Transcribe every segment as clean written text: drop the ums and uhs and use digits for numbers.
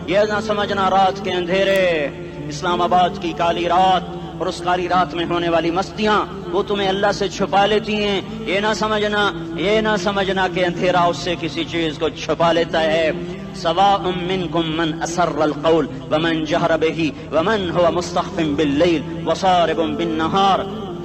یہ نہ سمجھنا رات کے اندھیرے، اسلام آباد کی کالی رات اور اس کالی رات میں ہونے والی مستیاں وہ تمہیں اللہ سے چھپا لیتی ہیں۔ یہ نہ سمجھنا کہ اندھیرا اس سے کسی چیز کو چھپا لیتا ہے۔ سواء منکم من اسر القول ومن جہر بہ ومن هو مستخف باللیل وصارب بالنہار۔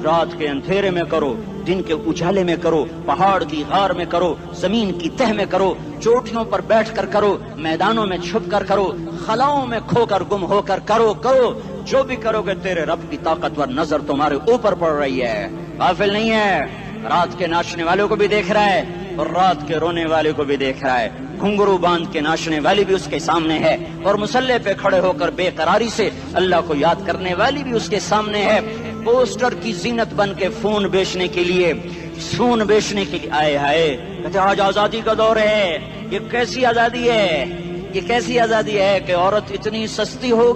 رات کے اندھیرے میں کرو، دن کے اجالے میں کرو، پہاڑ کی غار میں کرو، زمین کی تہ میں کرو، چوٹیوں پر بیٹھ کر کرو، میدانوں میں چھپ کر کرو، خلاؤں میں کھو کر گم ہو کر کرو جو بھی کرو گے تیرے رب کی طاقتور نظر تمہارے اوپر پڑ رہی ہے، غافل نہیں ہے۔ رات کے ناچنے والوں کو بھی دیکھ رہا ہے اور رات کے رونے والے کو بھی دیکھ رہا ہے، گھنگرو باندھ کے ناچنے والی بھی اس کے سامنے ہے اور مسلح پہ کھڑے ہو کر بے قراری سے اللہ کو یاد کرنے والی بھی اس کے سامنے ہے۔ پوسٹر کی زینت بن کے فون بیچنے کے لیے آئے ہائے کہتے آج آزادی کا دور ہے۔ یہ کیسی آزادی ہے کہ عورت اتنی سستی ہو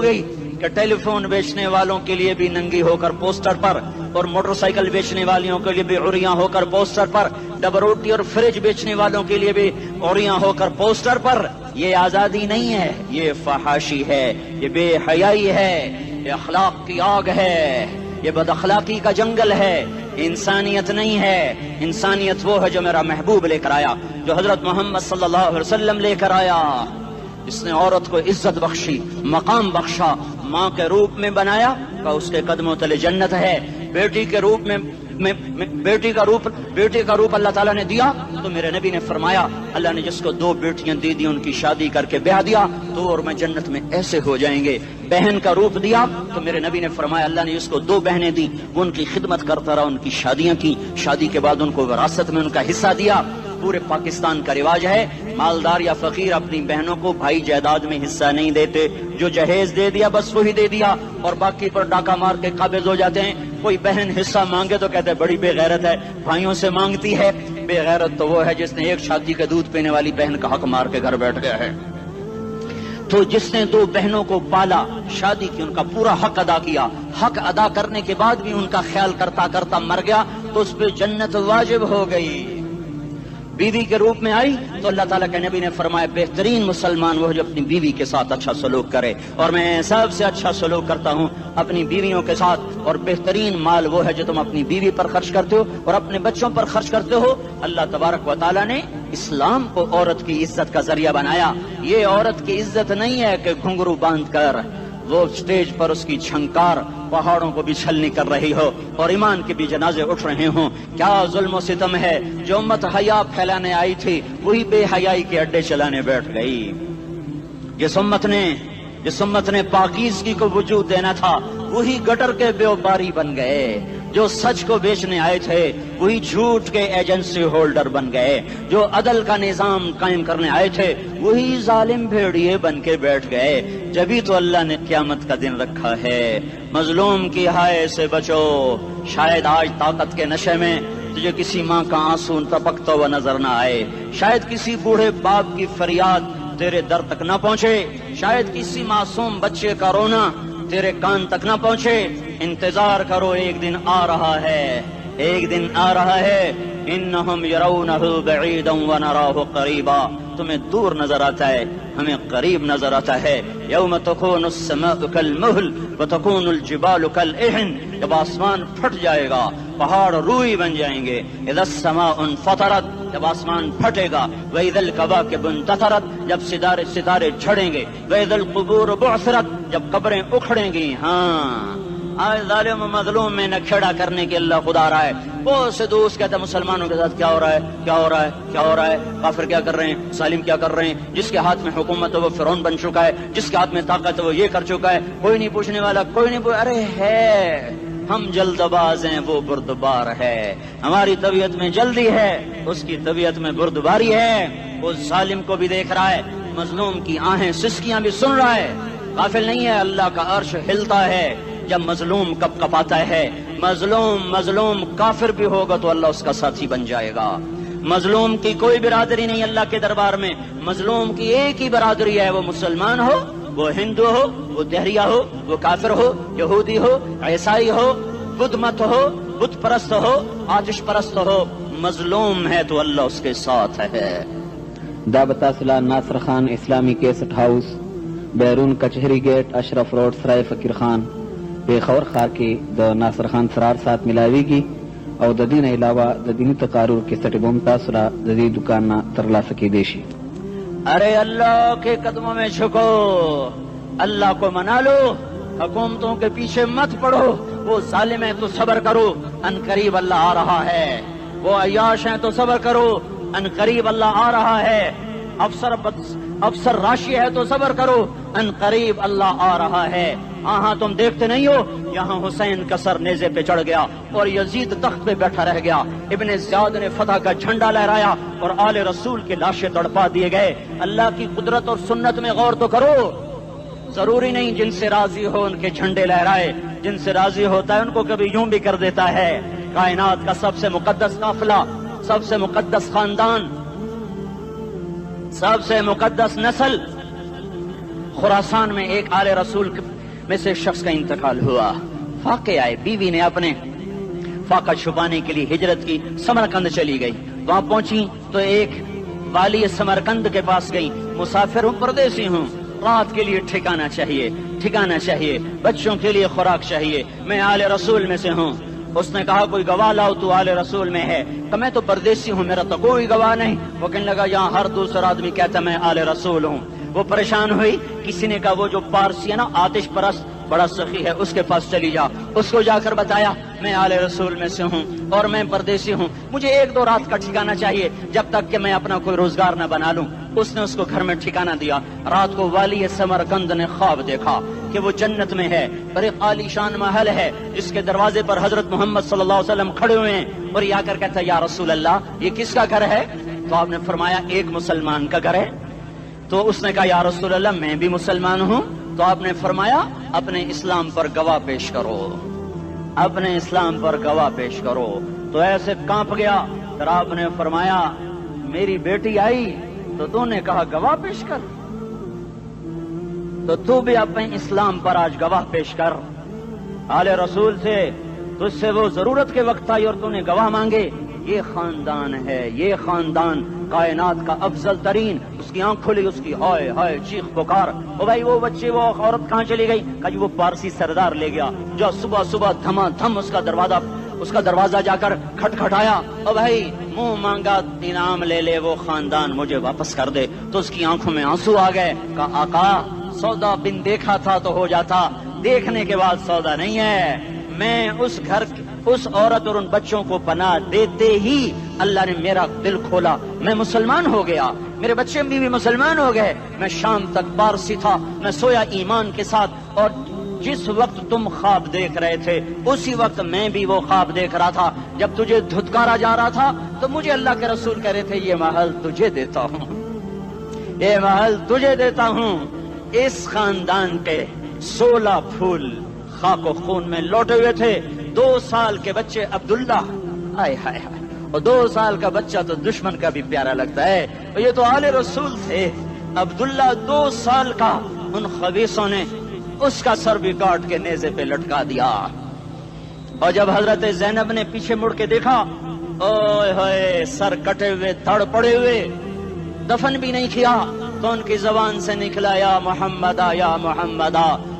گئی کہ ٹیلی فون بیچنے والوں کے لیے بھی ننگی ہو کر پوسٹر پر، اور موٹر سائیکل بیچنے والوں کے لیے بھی عریاں ہو کر پوسٹر پر، ڈبل روٹی اور فریج بیچنے والوں کے لیے بھی عریاں ہو کر پوسٹر پر۔ یہ آزادی نہیں ہے، یہ فحاشی ہے، یہ بے حیائی ہے، یہ اخلاق کی آگ ہے، یہ بد اخلاقی کا جنگل ہے، انسانیت نہیں ہے۔ انسانیت وہ ہے جو میرا محبوب لے کر آیا، جو حضرت محمد صلی اللہ علیہ وسلم لے کر آیا، جس نے عورت کو عزت بخشی، مقام بخشا، ماں کے روپ میں بنایا کہ اس کے قدموں تلے جنت ہے، بیٹی کے روپ میں بیٹی کا روپ اللہ تعالیٰ نے دیا تو میرے نبی نے فرمایا اللہ نے جس کو 2 بیٹیاں دی ان کی شادی کر کے بیاہ دیا تو اور میں جنت میں ایسے ہو جائیں گے۔ بہن کا روپ دیا تو میرے نبی نے فرمایا اللہ نے جس کو 2 بہنیں دی وہ ان کی خدمت کرتا رہا، ان کی شادیاں کی، شادی کے بعد ان کو وراثت میں ان کا حصہ دیا۔ پورے پاکستان کا رواج ہے مالدار یا فقیر اپنی بہنوں کو بھائی جائیداد میں حصہ نہیں دیتے، جو جہیز دے دیا بس وہی دے دیا اور باقی پر ڈاکہ مار کے قابض ہو جاتے ہیں۔ کوئی بہن حصہ مانگے تو کہتے ہیں بڑی بے غیرت ہے، بھائیوں سے مانگتی ہے۔ بے غیرت تو وہ ہے جس نے ایک شادی کے دودھ پینے والی بہن کا حق مار کے گھر بیٹھ گیا ہے۔ تو جس نے 2 بہنوں کو پالا، شادی کی، ان کا پورا حق ادا کیا، حق ادا کرنے کے بعد بھی ان کا خیال کرتا کرتا مر گیا تو اس پہ جنت واجب ہو گئی۔ بیوی کے روپ میں آئی تو اللہ تعالیٰ کے نبی نے فرمایا بہترین مسلمان وہ جو اپنی بیوی کے ساتھ اچھا سلوک کرے، اور میں سب سے اچھا سلوک کرتا ہوں اپنی بیویوں کے ساتھ، اور بہترین مال وہ ہے جو تم اپنی بیوی پر خرچ کرتے ہو اور اپنے بچوں پر خرچ کرتے ہو۔ اللہ تبارک و تعالیٰ نے اسلام کو عورت کی عزت کا ذریعہ بنایا۔ یہ عورت کی عزت نہیں ہے کہ گھنگرو باندھ کر وہ اسٹیج پر اس کی چھنکار پہاڑوں کو بھی چھلنی کر رہی ہو اور ایمان کے بھی جنازے اٹھ رہے ہوں۔ کیا ظلم و ستم ہے، جو امت حیا پھیلانے آئی تھی وہی بے حیائی کے اڈے چلانے بیٹھ گئی۔ جس امت نے پاکیزگی کو وجود دینا تھا وہی گٹر کے بیوباری بن گئے، جو سچ کو بیچنے آئے تھے وہی جھوٹ کے ایجنسی ہولڈر بن گئے، جو عدل کا نظام قائم کرنے آئے تھے وہی ظالم بھیڑیے بن کے بیٹھ گئے۔ جبھی تو اللہ نے قیامت کا دن رکھا ہے۔ مظلوم کی ہائے سے بچو، شاید آج طاقت کے نشے میں تجھے کسی ماں کا آنسو ٹپکتا ہوا نظر نہ آئے، شاید کسی بوڑھے باپ کی فریاد تیرے در تک نہ پہنچے، شاید کسی معصوم بچے کا رونا تیرے کان تک نہ پہنچے۔ انتظار کرو، ایک دن آ رہا ہے، انہم یرونہ بعیدا ونراہ قریبا، تمہیں دور نظر آتا ہے ہمیں قریب نظر آتا ہے۔ یوم تکون السماء کالمہل وتکون الجبال کالعہن، جب آسمان پھٹ جائے گا پہاڑ روئی بن جائیں گے۔ اذا السماء انفطرت، جب آسمان پھٹے گا۔ واذا الکواکب انتثرت، جب ستارے جھڑیں گے۔ واذا القبور بعثرت، جب قبریں اکھڑیں گی۔ ہاں آج ظالم و مظلوم میں نہ کھیڑا کرنے کے اللہ خدا رہا ہے۔ بہت سے دوست کہتے ہیں مسلمانوں کے ساتھ کیا ہو رہا ہے، کافر کیا کر رہے ہیں، ظالم کیا کر رہے ہیں، جس کے ہاتھ میں حکومت ہے وہ فرعون بن چکا ہے، جس کے ہاتھ میں طاقت ہے وہ یہ کر چکا ہے، کوئی نہیں پوچھنے والا، کوئی نہیں ارے ہے، ہم جلد باز ہیں وہ بردبار ہے، ہماری طبیعت میں جلدی ہے اس کی طبیعت میں بردباری ہے۔ وہ ظالم کو بھی دیکھ رہا ہے، مظلوم کی آہیں سسکیاں بھی سن رہا ہے، غافل نہیں ہے۔ اللہ کا عرش ہلتا ہے جب مظلوم کپ کپاتا ہے۔ مظلوم کافر بھی ہوگا تو اللہ اس کا ساتھی بن جائے گا۔ مظلوم کی کوئی برادری نہیں اللہ کے دربار میں، مظلوم کی ایک ہی برادری ہے، وہ مسلمان ہو، وہ ہندو ہو، وہ دہریہ ہو، وہ کافر ہو، یہودی ہو، عیسائی ہو، بدھ مت ہو، بت پرست ہو، آتش پرست ہو، مظلوم ہے تو اللہ اس کے ساتھ ہے۔ دا بتاسلا ناصر خان اسلامی کیسٹ ہاؤس بیرون کچہری گیٹ اشرف روڈ سرائے فقیر خان پیښور ښار کې د ناصر خان سرار سات ملاویږي او د دې نه علاوه د دیني تقارر کیسټ به هم تاسو را د دې دکان نه ترلاسه کیدی شي. ارے اللہ کے قدموں میں جھکو، اللہ کو منا لو، حکومتوں کے پیچھے مت پڑو، وہ ظالم ہیں تو صبر کرو، ان قریب اللہ آ رہا ہے، وہ عیاش ہیں تو صبر کرو، ان قریب اللہ آ رہا ہے، افسر راشی ہے تو صبر کرو، ان قریب اللہ آ رہا ہے. ہاں تم دیکھتے نہیں ہو یہاں حسین کا سر نیزے پہ چڑھ گیا اور یزید تخت پہ بیٹھا رہ گیا، ابن زیاد نے فتح کا جھنڈا لہرایا اور آل رسول کے لاشیں تڑپا دیے گئے. اللہ کی قدرت اور سنت میں غور تو کرو. ضروری نہیں جن سے راضی ہو ان کے جھنڈے لہرائے، جن سے راضی ہوتا ہے ان کو کبھی یوں بھی کر دیتا ہے. کائنات کا سب سے مقدس قافلہ، سب سے مقدس خاندان، سب سے مقدس نسل، خراسان میں ایک آل رسول میں سے شخص کا انتقال ہوا. فاقے آئے، بیوی نے اپنے فاقہ چھپانے کے لیے ہجرت کی، سمرقند چلی گئی. وہاں پہنچی تو ایک والی سمرقند کے پاس گئی. مسافر ہوں، پردیسی ہوں، رات کے لیے ٹھکانا چاہیے، بچوں کے لیے خوراک چاہیے، میں آل رسول میں سے ہوں. اس نے کہا کوئی گواہ لاؤ، تو آل رسول میں ہے. کہ میں تو پردیسی ہوں، میرا تو کوئی گواہ نہیں. وہ کہنے لگا یہاں ہر دوسرا آدمی کہتا میں آل رسول ہوں. وہ پریشان ہوئی. کسی نے کہا وہ جو پارسی ہے نا آتش پرست بڑا سخی ہے، اس کے پاس چلی جا. اس کو جا کر بتایا میں آل رسول میں سے ہوں اور میں پردیسی ہوں، مجھے 1-2 رات کا ٹھکانہ چاہیے جب تک کہ میں اپنا کوئی روزگار نہ بنا لوں. اس نے اس کو گھر میں ٹھکانہ دیا. رات کو والی سمرقند نے خواب دیکھا کہ وہ جنت میں ہے، بڑے عالی شان محل ہے، جس کے دروازے پر حضرت محمد صلی اللہ علیہ وسلم کھڑے ہوئے ہیں. اور یہ آ کر کہتا ہے یا رسول اللہ یہ کس کا گھر ہے؟ تو آپ نے فرمایا ایک مسلمان کا گھر ہے. تو اس نے کہا یا رسول اللہ میں بھی مسلمان ہوں. تو آپ نے فرمایا اپنے اسلام پر گواہ پیش کرو، اپنے اسلام پر گواہ پیش کرو. تو ایسے کانپ گیا. پھر آپ نے فرمایا میری بیٹی آئی تو تو نے کہا گواہ پیش کر، تو بھی اپنے اسلام پر آج گواہ پیش کر. آل رسول سے تجھ سے وہ ضرورت کے وقت آئی اور تو نے گواہ مانگے. یہ خاندان ہے، یہ خاندان کائنات کا افضل ترین. اس کی آنکھ کھلی، اس کی ہائے ہائے چیخ پکار. او بھائی وہ بچے وہ عورت کہاں چلی گئی؟ کہ وہ پارسی سردار لے گیا جو صبح صبح دھما دھم اس کا دروازہ جا کر کھٹکھٹایا. او بھائی منہ مانگا انعام لے لے، وہ خاندان مجھے واپس کر دے. تو اس کی آنکھوں میں آنسو آ گئے. کہا آقا سودا بن دیکھا تھا تو ہو جاتا، دیکھنے کے بعد سودا نہیں ہے. میں اس گھر اس عورت اور ان بچوں کو پناہ دیتے ہی اللہ نے میرا دل کھولا، میں مسلمان ہو گیا، میرے بچے بھی مسلمان ہو گئے. میں شام تک پارسی تھا، میں سویا ایمان کے ساتھ، اور جس وقت تم خواب دیکھ رہے تھے اسی وقت میں بھی وہ خواب دیکھ رہا تھا. جب تجھے دھتکارا جا رہا تھا تو مجھے اللہ کے رسول کہہ رہے تھے یہ محل تجھے دیتا ہوں، یہ محل تجھے دیتا ہوں. اس خاندان کے 16 پھول خاک و خون میں لوٹے ہوئے تھے. 2 سال کے بچے عبداللہ، ہائے ہائے ہائے، اور 2 سال کا بچہ تو دشمن کا بھی پیارا لگتا ہے. اور یہ تو آل رسول تھے. عبداللہ 2 سال کا، ان خبیثوں نے اس کا سر بھی کاٹ کے نیزے پہ لٹکا دیا. اور جب حضرت زینب نے پیچھے مڑ کے دیکھا، اوئے ہوئے سر کٹے ہوئے دھڑ پڑے ہوئے، دفن بھی نہیں کیا، تو ان کی زبان سے نکلا یا محمد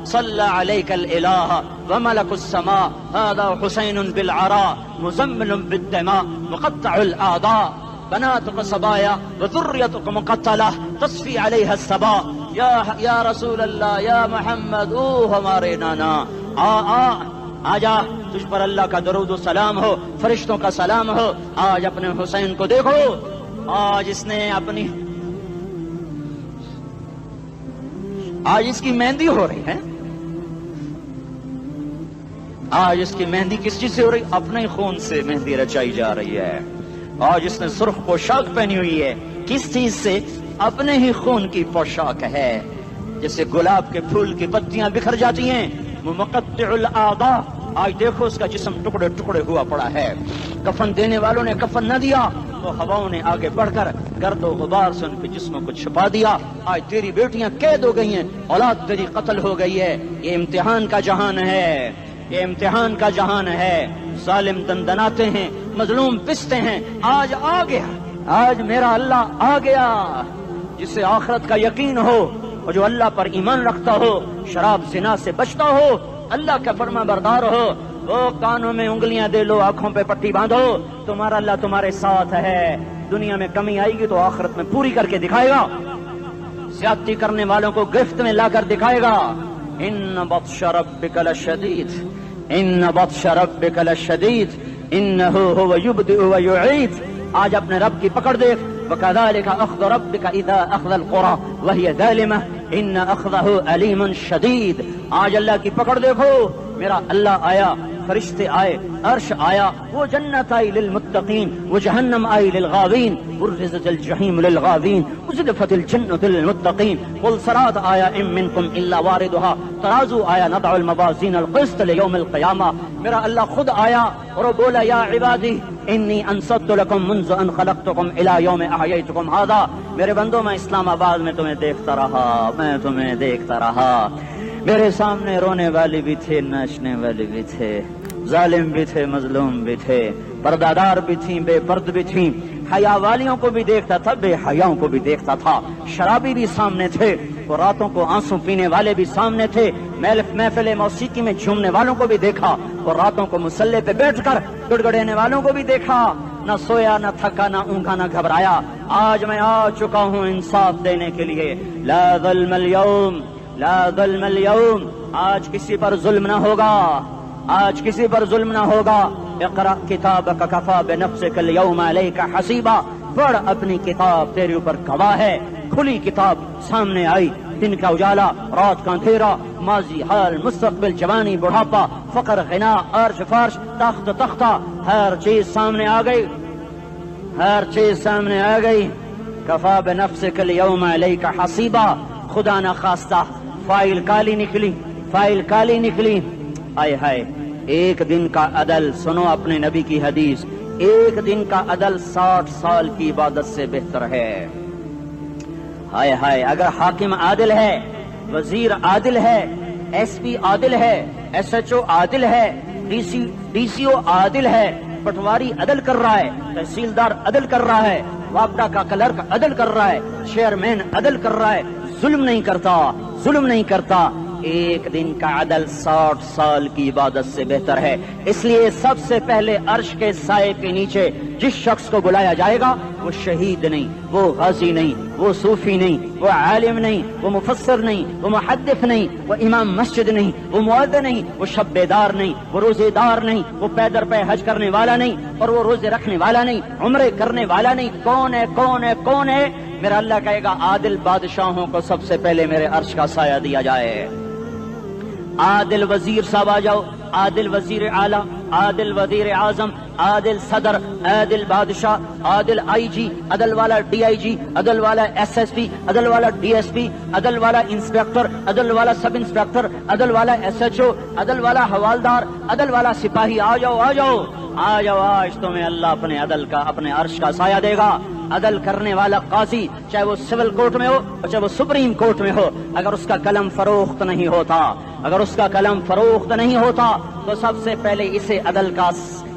صلی علیک الالہ وملک السماء هذا حسین بالعراء مزمل بالدماء مقطع الاعضاء بناتك صبايا وذريتك مقتلة تصفي عليها الصبا. یا رسول اللہ، یا محمد، او ہمارے نانا، آ جا، تجھ پر اللہ کا درود و سلام ہو، فرشتوں کا سلام ہو. آج اپنے حسین کو دیکھو، آج اس نے آج اس کی مہندی ہو رہی ہے. آج اس کی مہندی کس چیز سے ہو رہی؟ اپنے خون سے مہندی رچائی جا رہی ہے. آج اس نے سرخ پوشاک پہنی ہوئی ہے، کس چیز سے؟ اپنے ہی خون کی پوشاک ہے. جیسے گلاب کے پھول کی پتیاں بکھر جاتی ہیں، مقطع الاعضاء. آج دیکھو اس کا جسم ٹکڑے ٹکڑے ہوا پڑا ہے. کفن دینے والوں نے کفن نہ دیا تو ہواؤں نے آگے بڑھ کر گرد و غبار سے ان کے جسموں کو چھپا دیا. آج تیری بیٹیاں قید ہو گئی ہیں، اولاد تیری قتل ہو گئی ہے. یہ امتحان کا جہان ہے، یہ امتحان کا جہان ہے. ظالم دندناتے ہیں، مظلوم پستے ہیں. آج آ گیا آج میرا اللہ آ گیا. جسے آخرت کا یقین ہو اور جو اللہ پر ایمان رکھتا ہو, شراب زنا سے بچتا ہو, اللہ کا فرما بردار ہو, وہ کانوں میں انگلیاں دے لو, آنکھوں پہ پٹی باندھو, تمہارا اللہ تمہارے ساتھ ہے. دنیا میں کمی آئے گی تو آخرت میں پوری کر کے دکھائے گا. زیادتی کرنے والوں کو گرفت میں لا کر دکھائے گا. ان بطش ربک لشدید, ان بطش ربک لشدید, انہ هو یبدئ ویعید. آج اپنے رب کی پکڑ دیکھ. وکذالک اخذ ربک اذا اخذ القری وہی ظالمہ ان اخذہ علیم شدید. آج اللہ کی پکڑ دیکھو. میرا اللہ آیا, فرشتے آئے, عرش آیا, وہ جنت آئی للمتقین, وہ جہنم آئی للغاوین, برزت الجحیم للغاوین, ازلفت الجنت للمتقین, والصراط آیا ام منکم الا واردها, ترازو آیا نضع الموازین القسط لیوم القیامہ. میرا اللہ خود آیا اور بولا یا عبادی انی انصت لکم منذ ان خلقتکم الی یوم احییتکم هذا. میرے بندوں, میں اسلام آباد میں تمہیں دیکھتا رہا, میں تمہیں دیکھتا رہا. میرے سامنے رونے والے بھی تھے, ناچنے والے بھی تھے, ظالم بھی تھے, مظلوم بھی تھے, پردادار بھی تھیں, بے پرد بھی تھیں, حیا والیوں کو بھی دیکھتا تھا, بے حیاؤں کو بھی دیکھتا تھا. شرابی بھی سامنے تھے, اور راتوں کو آنسو پینے والے بھی سامنے تھے. محفل موسیقی میں جھومنے والوں کو بھی دیکھا, اور راتوں کو مصلی پہ بیٹھ کر گڑگڑانے والوں کو بھی دیکھا. نہ سویا, نہ تھکا, نہ اونگا, نہ گھبرایا. آج میں آ چکا ہوں انصاف دینے کے لیے. لا ظلم اليوم, لا ظلم اليوم. آج کسی پر ظلم نہ ہوگا, آج کسی پر ظلم نہ ہوگا. اقرأ کتابک کفا بنفسک اليوم علیک حسیبا. پڑھ اپنی کتاب, تیرے اوپر گواہ ہے. کھلی کتاب سامنے آئی, دن کا اجالا, رات کا اندھیرا, ماضی, حال, مستقبل, جوانی, بڑھاپا, فقر, غنا, عرش, فرش, تخت, تختہ, ہر چیز سامنے آ گئی, ہر چیز سامنے آ گئی. کفا بنفسک اليوم علیک حسیبا. خدا نہ خواستہ فائل کالی نکلی, فائل کالی نکلی. آئے ہائے, ایک دن کا عدل, سنو اپنے نبی کی حدیث, ایک دن کا عدل 60 سال کی عبادت سے بہتر ہے. ہائے ہائے, اگر حاکم عادل ہے, وزیر عادل ہے, ایس پی عادل ہے, ایس ایچ او عادل ہے, ڈی سی او عادل ہے, پٹواری عدل کر رہا ہے, تحصیلدار عدل کر رہا ہے, وابڈا کا کلرک عدل کر رہا ہے, چیئرمین عدل کر رہا ہے, ظلم نہیں کرتا, ظلم نہیں کرتا. ایک دن کا عدل 60 سال کی عبادت سے بہتر ہے. اس لیے سب سے پہلے عرش کے سائے کے نیچے جس شخص کو بلایا جائے گا وہ شہید نہیں, وہ غازی نہیں, وہ صوفی نہیں, وہ عالم نہیں, وہ مفسر نہیں, وہ محدث نہیں, وہ امام مسجد نہیں, وہ مؤذن نہیں, وہ شب بیدار نہیں, وہ روزے دار نہیں, وہ پیدر پہ حج کرنے والا نہیں, اور وہ روزے رکھنے والا نہیں, عمرے کرنے والا نہیں. کون ہے, کون ہے, کون ہے؟ میرا اللہ کہے گا عادل بادشاہوں کو سب سے پہلے میرے عرش کا سایہ دیا جائے. عادل وزیر صاحب آ جاؤ, عادل وزیر اعلیٰ, عادل وزیر اعظم, عادل صدر, عادل بادشاہ, عادل آئی جی, عدل والا ڈی آئی جی, عدل والا ایس ایس پی, عدل والا ڈی ایس پی, عدل والا انسپیکٹر, عدل والا سب انسپیکٹر, عدل والا ایس ایچ او, عدل والا حوالدار, عدل والا سپاہی. آ جاؤ, آ جاؤ, آ جاؤ. آج تمہیں اللہ اپنے عدل کا, اپنے عرش کا سایہ دے گا. عدل کرنے والا قاضی, چاہے وہ سول کورٹ میں ہو اور چاہے وہ سپریم کورٹ میں ہو, اگر اس کا قلم فروخت نہیں ہوتا, اگر اس کا قلم فروخت نہیں ہوتا تو سب سے پہلے اسے عدل کا,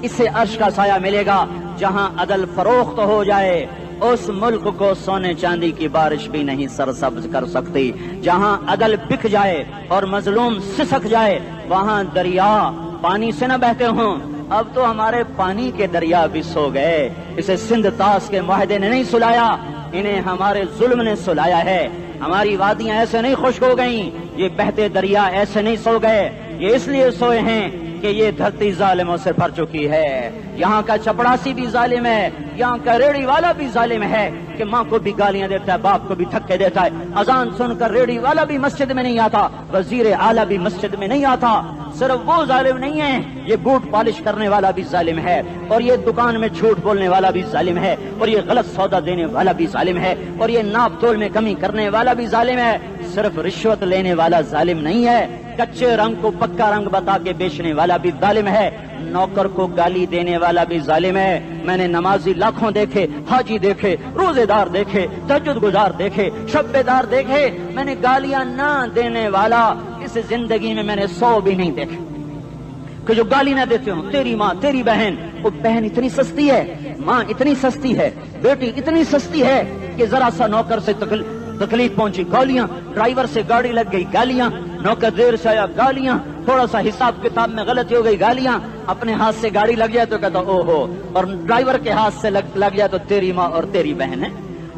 اسے عرش کا سایہ ملے گا. جہاں عدل فروخت ہو جائے اس ملک کو سونے چاندی کی بارش بھی نہیں سرسبز کر سکتی. جہاں عدل بک جائے اور مظلوم سسک جائے وہاں دریا پانی سے نہ بہتے ہوں. اب تو ہمارے پانی کے دریا بھی سو گئے. اسے سندھ طاس کے معاہدے نے نہیں سلایا, انہیں ہمارے ظلم نے سلایا ہے. ہماری وادیاں ایسے نہیں خشک ہو گئیں, یہ بہتے دریا ایسے نہیں سو گئے. یہ اس لیے سوئے ہیں کہ یہ دھرتی ظالموں سے بھر چکی ہے. یہاں کا چپڑاسی بھی ظالم ہے, یہاں کا ریڑی والا بھی ظالم ہے کہ ماں کو بھی گالیاں دیتا ہے, باپ کو بھی دھکے دیتا ہے. اذان سن کر ریڑی والا بھی مسجد میں نہیں آتا, وزیر اعلیٰ بھی مسجد میں نہیں آتا. صرف وہ ظالم نہیں ہے, یہ بوٹ پالش کرنے والا بھی ظالم ہے, اور یہ دکان میں جھوٹ بولنے والا بھی ظالم ہے, اور یہ غلط سودا دینے والا بھی ظالم ہے, اور یہ ناپ تول میں کمی کرنے والا بھی ظالم ہے. صرف رشوت لینے والا ظالم نہیں ہے, کچے رنگ کو پکا رنگ بتا کے بیچنے والا بھی ظالم ہے, نوکر کو گالی دینے والا بھی ظالم ہے. میں نے نمازی لاکھوں دیکھے, حاجی دیکھے, روزے دار دیکھے, تہجد گزار دیکھے, شب بیدار دیکھے. میں نے گالیاں نہ دینے والا اس زندگی میں میں نے 100 بھی نہیں دیکھے کہ جو گالی نہ دیتے ہوں. تیری ماں, تیری بہن, وہ بہن اتنی سستی ہے، ماں اتنی سستی ہے، بیٹی اتنی سستی ہے کہ ذرا سا نوکر سے تکلیف پہنچی گالیاں، ڈرائیور سے گاڑی لگ گئی گالیاں، نوکر دیر سے آیا گالیاں، تھوڑا سا حساب کتاب میں غلطی ہو گئی گالیاں، اپنے ہاتھ سے گاڑی لگ جائے تو کہتا او ہو، اور ڈرائیور کے ہاتھ سے لگ جائے تو تیری ماں اور تیری بہن ہے،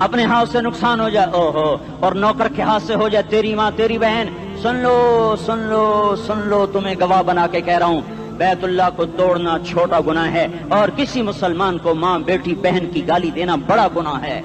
اپنے ہاتھ سے نقصان ہو جائے او ہو، اور نوکر کے ہاتھ سے ہو جائے تیری ماں تیری بہن۔ سن لو سن لو سن لو، تمہیں گواہ بنا کے کہہ رہا ہوں، بیت اللہ کو توڑنا چھوٹا گناہ ہے، اور کسی مسلمان کو ماں بیٹی بہن کی گالی دینا بڑا گناہ ہے۔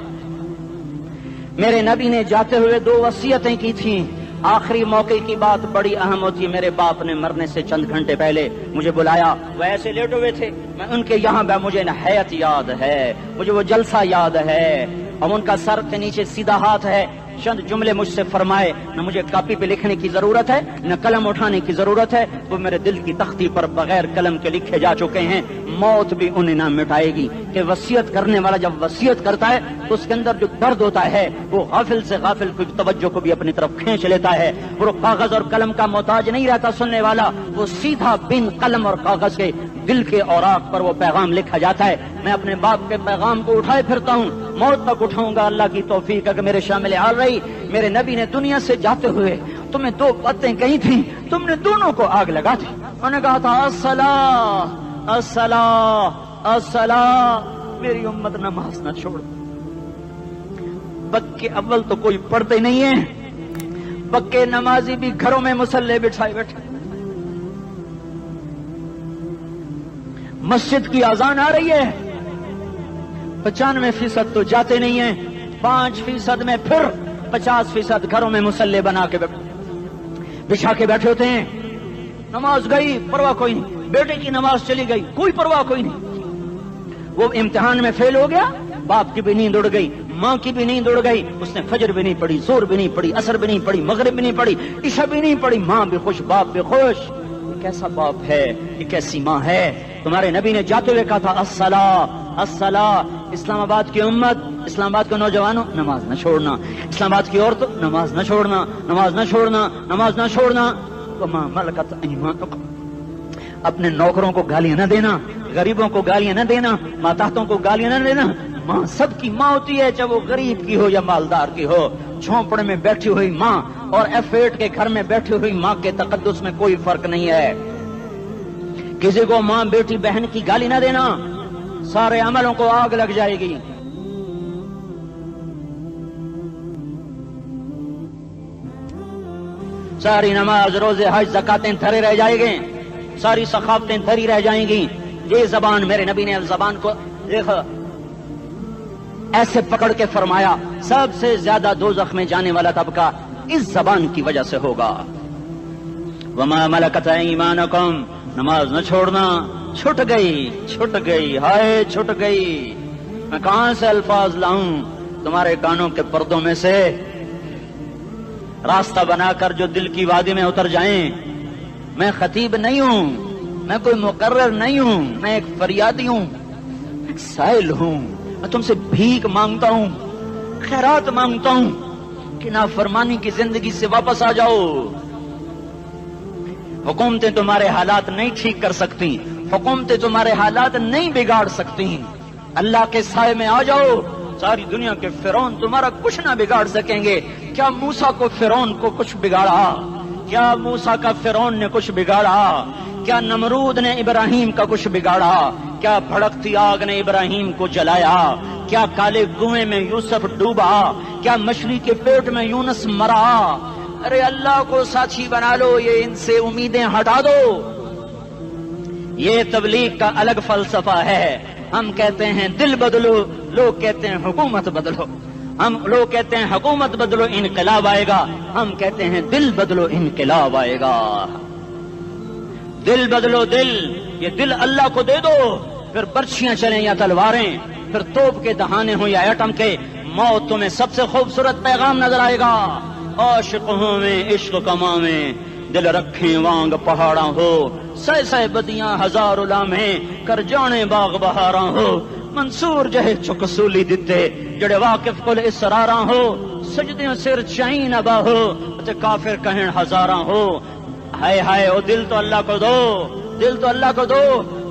میرے نبی نے جاتے ہوئے 2 وصیتیں کی تھیں، آخری موقع کی بات بڑی اہم ہوتی ہے۔ میرے باپ نے مرنے سے چند گھنٹے پہلے مجھے بلایا، وہ ایسے لیٹے ہوئے تھے، میں ان کے یہاں مجھے نہایت یاد ہے، مجھے وہ جلسہ یاد ہے، اب ان کا سر کے نیچے سیدھا ہاتھ ہے، چند جملے مجھ سے فرمائے، نہ مجھے کاپی پہ لکھنے کی ضرورت ہے نہ قلم اٹھانے کی ضرورت ہے، وہ میرے دل کی تختی پر بغیر قلم کے لکھے جا چکے ہیں، موت بھی انہیں نہ مٹائے گی کہ وصیت کرنے والا جب وصیت کرتا ہے تو اس کے اندر جو درد ہوتا ہے وہ غافل سے غافل کی توجہ کو بھی اپنی طرف کھینچ لیتا ہے، وہ کاغذ اور قلم کا محتاج نہیں رہتا سننے والا، وہ سیدھا بن قلم اور کاغذ کے دل کے اوراق پر وہ پیغام لکھا جاتا ہے۔ میں اپنے باپ کے پیغام کو اٹھائے پھرتا ہوں، موت تک اٹھاؤں گا، اللہ کی توفیق ہے کہ میرے شامل حال رہی۔ میرے نبی نے دنیا سے جاتے ہوئے تمہیں 2 باتیں کہی تھیں، تم نے دونوں کو آگ لگا دی۔ انہوں نے کہا تھا الصلاۃ الصلاۃ الصلاۃ، میری امت نماز نہ چھوڑ۔ پکے اول تو کوئی پڑھتے نہیں ہے، پکے نمازی بھی گھروں میں مصلے بٹھائے بیٹھے، مسجد کی اذان آ رہی ہے، 95% تو جاتے نہیں ہیں، 5% میں پھر 50% گھروں میں مصلے بنا کے بچھا کے بیٹھے ہوتے ہیں۔ نماز گئی پرواہ کوئی نہیں، بیٹے کی نماز چلی گئی کوئی پرواہ کوئی نہیں، وہ امتحان میں فیل ہو گیا، باپ کی بھی نیند اڑ گئی، ماں کی بھی نیند اڑ گئی، اس نے فجر بھی نہیں پڑھی، ظہر بھی نہیں پڑھی، عصر بھی نہیں پڑھی، مغرب بھی نہیں پڑھی، عشاء بھی نہیں پڑھی، ماں بھی خوش باپ بھی خوش۔ یہ کیسا باپ ہے، یہ کیسی ماں ہے؟ تمہارے نبی نے جاتے ہوئے کہا تھا الصلاۃ الصلاۃ۔ اسلام آباد کی امت، اسلام آباد کے نوجوانوں، نماز نہ چھوڑنا، اسلام آباد کی عورتوں، نماز نہ چھوڑنا، نماز نہ چھوڑنا، نماز نہ چھوڑنا۔ وما ملکت ایمانکم، اپنے نوکروں کو گالیاں نہ دینا، غریبوں کو گالیاں نہ دینا، ماتحتوں کو گالیاں نہ دینا۔ ماں سب کی ماں ہوتی ہے، چاہے وہ غریب کی ہو یا مالدار کی ہو، جھونپڑے میں بیٹھی ہوئی ماں اور F8 کے گھر میں بیٹھی ہوئی ماں کے تقدس میں کوئی فرق نہیں ہے۔ کسی کو ماں بیٹی بہن کی گالی نہ دینا، سارے عملوں کو آگ لگ جائے گی۔ ساری نماز روزے حج زکاتیں دھرے رہ جائیں گے، ساری ثقافتیں دھری رہ جائیں گی۔ یہ زبان، میرے نبی نے زبان کو دیکھا ایسے پکڑ کے فرمایا سب سے زیادہ دوزخ میں جانے والا طبقہ اس زبان کی وجہ سے ہوگا۔ وما ملکت ایمانکم، نماز نہ چھوڑنا۔ چھٹ گئی ہائے چھٹ گئی، میں کہاں سے الفاظ لاؤں تمہارے کانوں کے پردوں میں سے، راستہ بنا کر جو دل کی وادی میں اتر جائیں۔ میں خطیب نہیں ہوں، میں کوئی مقرر نہیں ہوں، میں ایک فریادی ہوں، ایک سائل ہوں، میں تم سے بھیک مانگتا ہوں، خیرات مانگتا ہوں کہ نافرمانی کی زندگی سے واپس آ جاؤ۔ حکومتیں تمہارے حالات نہیں ٹھیک کر سکتی، حکومتیں تمہارے حالات نہیں بگاڑ سکتی، اللہ کے سائے میں آ جاؤ، ساری دنیا کے فرعون تمہارا کچھ نہ بگاڑ سکیں گے۔ کیا موسیٰ کو فرعون کو کچھ بگاڑا؟ کیا موسیٰ کا فرعون نے کچھ بگاڑا؟ کیا نمرود نے ابراہیم کا کچھ بگاڑا؟ کیا بھڑکتی آگ نے ابراہیم کو جلایا؟ کیا کالے کنویں میں یوسف ڈوبا؟ کیا مچھلی کے پیٹ میں یونس مرا؟ ارے اللہ کو ساتھی بنا لو، یہ ان سے امیدیں ہٹا دو۔ یہ تبلیغ کا الگ فلسفہ ہے۔ ہم کہتے ہیں دل بدلو، لوگ کہتے ہیں حکومت بدلو۔ لوگ کہتے ہیں حکومت بدلو انقلاب آئے گا، ہم کہتے ہیں دل بدلو انقلاب آئے گا۔ دل بدلو، دل، یہ دل اللہ کو دے دو، پھر برچیاں چلیں یا تلواریں، پھر توپ کے دہانے ہوں یا ایٹم کے، موت تمہیں سب سے خوبصورت پیغام نظر آئے گا۔ عاشق ہوں میں عشق کما میں، دل رکھیں وانگ پہاڑاں ہو، سہ سہ بدیاں ہزار لامے، کر جانے باغ بہاراں ہو، منصور جہے چک سولی دتے، جڑے واقف کل اسراراں ہو، سجدیوں سر چائیں ابا ہو، تے کافر کہیں ہزاراں ہو۔ ہائے ہائے، او دل تو اللہ کو دو، دل تو اللہ کو دو۔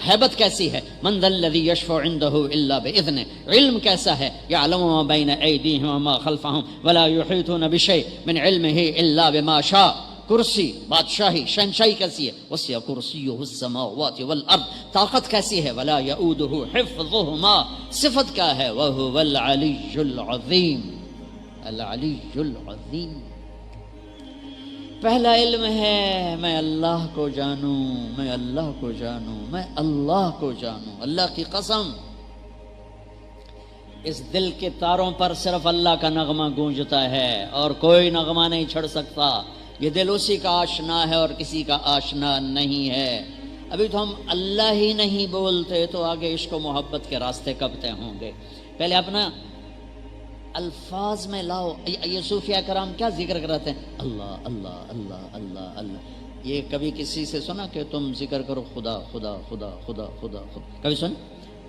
ہیبت کیسی ہے، من ذا الذی یشفع عنده الا باذنہ، علم کیسا ہے، یعلم ما بین ایدیہم وما خلفہم ولا یحیطون بشیء من علمہ الا بما شاء، کرسی بادشاہی شہنشاہی کیسی ہے، وسع کرسیہ السماوات والارض، طاقت کیسی ہے، ولا یؤودہ حفظہما، صفت کیا ہے، وہو العلی العظیم، العلی العظیم۔ پہلا علم ہے میں اللہ کو جانوں، میں اللہ کو جانوں، میں اللہ کو جانوں، اللہ کی قسم اس دل کے تاروں پر صرف اللہ کا نغمہ گونجتا ہے اور کوئی نغمہ نہیں چھڑ سکتا، یہ دل اسی کا آشنا ہے اور کسی کا آشنا نہیں ہے۔ ابھی تو ہم اللہ ہی نہیں بولتے تو آگے عشق و محبت کے راستے کب طے ہوں گے؟ پہلے اپنا الفاظ میں لاؤ۔ یہ صوفیہ کرام کیا ذکر کراتے ہیں؟ اللہ اللہ اللہ اللہ اللہ۔ یہ کبھی کسی سے سنا کہ تم ذکر کرو خدا خدا خدا خدا خدا خدا؟ کبھی سن؟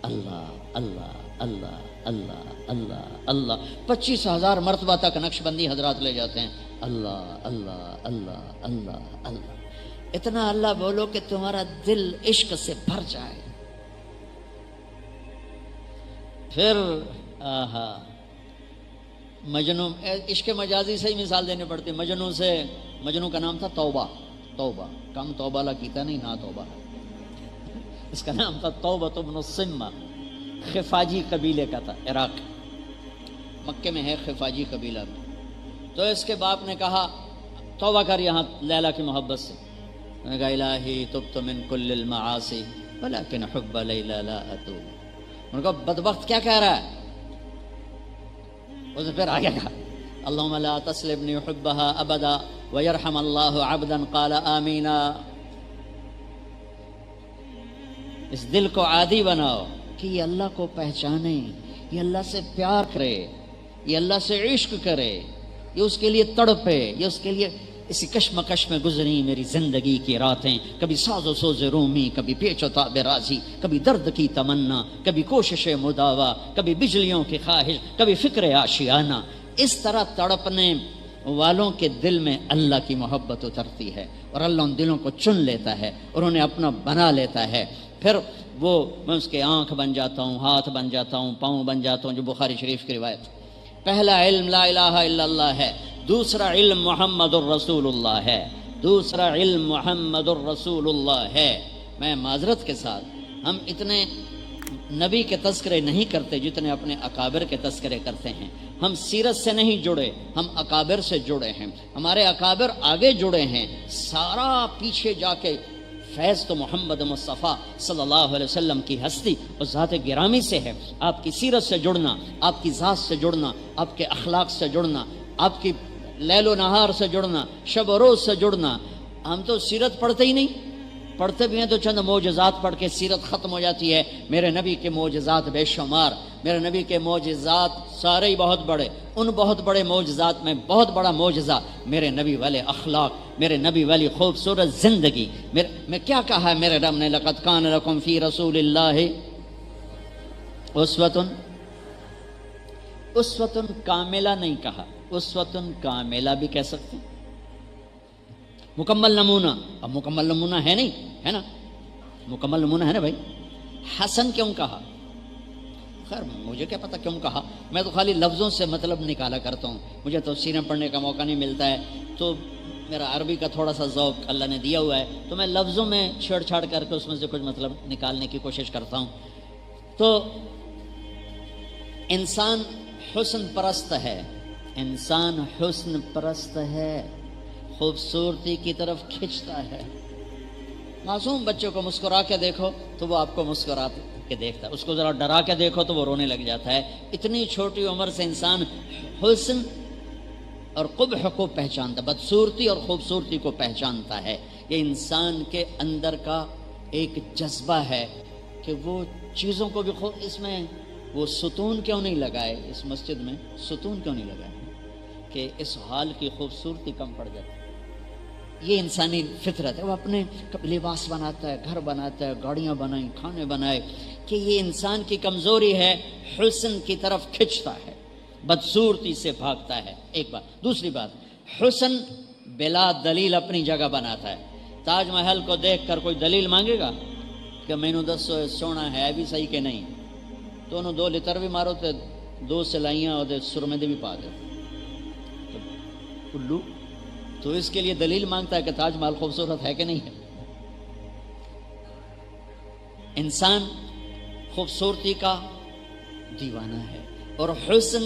اللہ اللہ اللہ اللہ اللہ اللہ 25,000 مرتبہ تک نقش بندی حضرات لے جاتے ہیں، اللہ اللہ اللہ اللہ اللہ۔ اتنا اللہ بولو کہ تمہارا دل عشق سے بھر جائے۔ پھر آہا مجنوں، عشق مجازی سے ہی مثال دینے پڑتی۔ مجنوں کا نام تھا توبہ، توبہ کم توبہ لا کیتا نہیں نا توبہ، اس کا نام تھا توبہ بن الصمہ، خفاجی قبیلے کا تھا، عراق مکے میں ہے خفاجی قبیلہ میں۔ تو اس کے باپ نے کہا توبہ کر یہاں لیلا کی محبت سے۔ میں نے کہا الہی تبت من کل المعاصی ولکن حب لیلا لا اتوب۔ انہوں نے کہا بدبخت کیا کہہ رہا ہے؟ اس نے پھر آگے کہا اللہم لا تسلبنی حبها ابدا ویرحم اللہ عبدا قال آمینا۔ اس دل کو عادی بناؤ کہ یہ اللہ کو پہچانے، یہ اللہ سے پیار کرے، یہ اللہ سے عشق کرے، یہ اس کے لیے تڑپے، یہ اس کے لیے اسی کشمکش میں گزری میری زندگی کی راتیں، کبھی ساز و سوز رومی، کبھی پیچ و تاب رازی، کبھی درد کی تمنا، کبھی کوشش مداوا، کبھی بجلیوں کی خواہش، کبھی فکر آشیانہ۔ اس طرح تڑپنے والوں کے دل میں اللہ کی محبت اترتی ہے اور اللہ ان دلوں کو چن لیتا ہے اور انہیں اپنا بنا لیتا ہے۔ پھر وہ میں اس کے آنکھ بن جاتا ہوں، ہاتھ بن جاتا ہوں، پاؤں بن جاتا ہوں، جو بخاری شریف کی روایت۔ پہلا علم لا الہ الا اللہ ہے، دوسرا علم محمد الرسول اللہ ہے، دوسرا علم محمد الرسول اللہ ہے۔ میں معذرت کے ساتھ ہم اتنے نبی کے تذکرے نہیں کرتے جتنے اپنے اکابر کے تذکرے کرتے ہیں۔ ہم سیرت سے نہیں جڑے، ہم اکابر سے جڑے ہیں، ہمارے اکابر آگے جڑے ہیں، سارا پیچھے جا کے فیض تو محمد مصطفیٰ صلی اللہ علیہ وسلم کی ہستی اور ذات گرامی سے ہے۔ آپ کی سیرت سے جڑنا، آپ کی ذات سے جڑنا، آپ کے اخلاق سے جڑنا، آپ کی لیل و نہار سے جڑنا، شب و روز سے جڑنا۔ ہم تو سیرت پڑھتے ہی نہیں، پڑھتے بھی ہیں تو چند معجزات پڑھ کے سیرت ختم ہو جاتی ہے۔ میرے نبی کے معجزات بے شمار، میرے نبی کے معجزات سارے ہی بہت بڑے، ان بہت بڑے معجزات میں بہت بڑا معجزہ میرے نبی والے اخلاق، میرے نبی والی خوبصورت زندگی۔ میں کیا کہا ہے میرے رب نے؟ لقد کان لکم فی رسول اللہ اسوۃ کاملہ نہیں کہا، اسوۃ کاملہ بھی کہہ سکتے ہیں، مکمل نمونہ۔ اب مکمل نمونہ ہے نہیں، ہے نا، مکمل نمونہ ہے نا بھائی۔ حسن کیوں کہا؟ خیر مجھے کیا پتہ کیوں کہا، میں تو خالی لفظوں سے مطلب نکالا کرتا ہوں، مجھے تفسیریں پڑھنے کا موقع نہیں ملتا ہے، تو میرا عربی کا تھوڑا سا ذوق اللہ نے دیا ہوا ہے، تو میں لفظوں میں چھیڑ چھاڑ کر کے اس میں سے کچھ مطلب نکالنے کی کوشش کرتا ہوں۔ تو انسان حسن پرست ہے، انسان حسن پرست ہے، خوبصورتی کی طرف کھنچتا ہے۔ معصوم بچے کو مسکرا کے دیکھو تو وہ آپ کو مسکرا کے دیکھتا ہے، اس کو ذرا ڈرا کے دیکھو تو وہ رونے لگ جاتا ہے۔ اتنی چھوٹی عمر سے انسان حسن اور قبح کو پہچانتا، بدصورتی اور خوبصورتی کو پہچانتا ہے۔ یہ انسان کے اندر کا ایک جذبہ ہے کہ وہ چیزوں کو بھی اس میں وہ ستون کیوں نہیں لگائے، اس مسجد میں ستون کیوں نہیں لگائے کہ اس حال کی خوبصورتی کم پڑ جاتی۔ یہ انسانی فطرت ہے، وہ اپنے لباس بناتا ہے، گھر بناتا ہے، گاڑیاں بنائیں، کھانے بنائے، کہ یہ انسان کی کمزوری ہے، حسن کی طرف کھنچتا ہے، بدصورتی سے بھاگتا ہے۔ ایک بات۔ دوسری بات، حسن بلا دلیل اپنی جگہ بناتا ہے۔ تاج محل کو دیکھ کر کوئی دلیل مانگے گا؟ کہ مینو دسو سونا ہے بھی صحیح کہ نہیں، تو انہوں 2 لیتر بھی مارو تو 2 سلائیاں اور سرمے دے بھی پا دو الو، تو اس کے لیے دلیل مانگتا ہے کہ تاج محل خوبصورت ہے کہ نہیں ہے۔ انسان خوبصورتی کا دیوانہ ہے اور حسن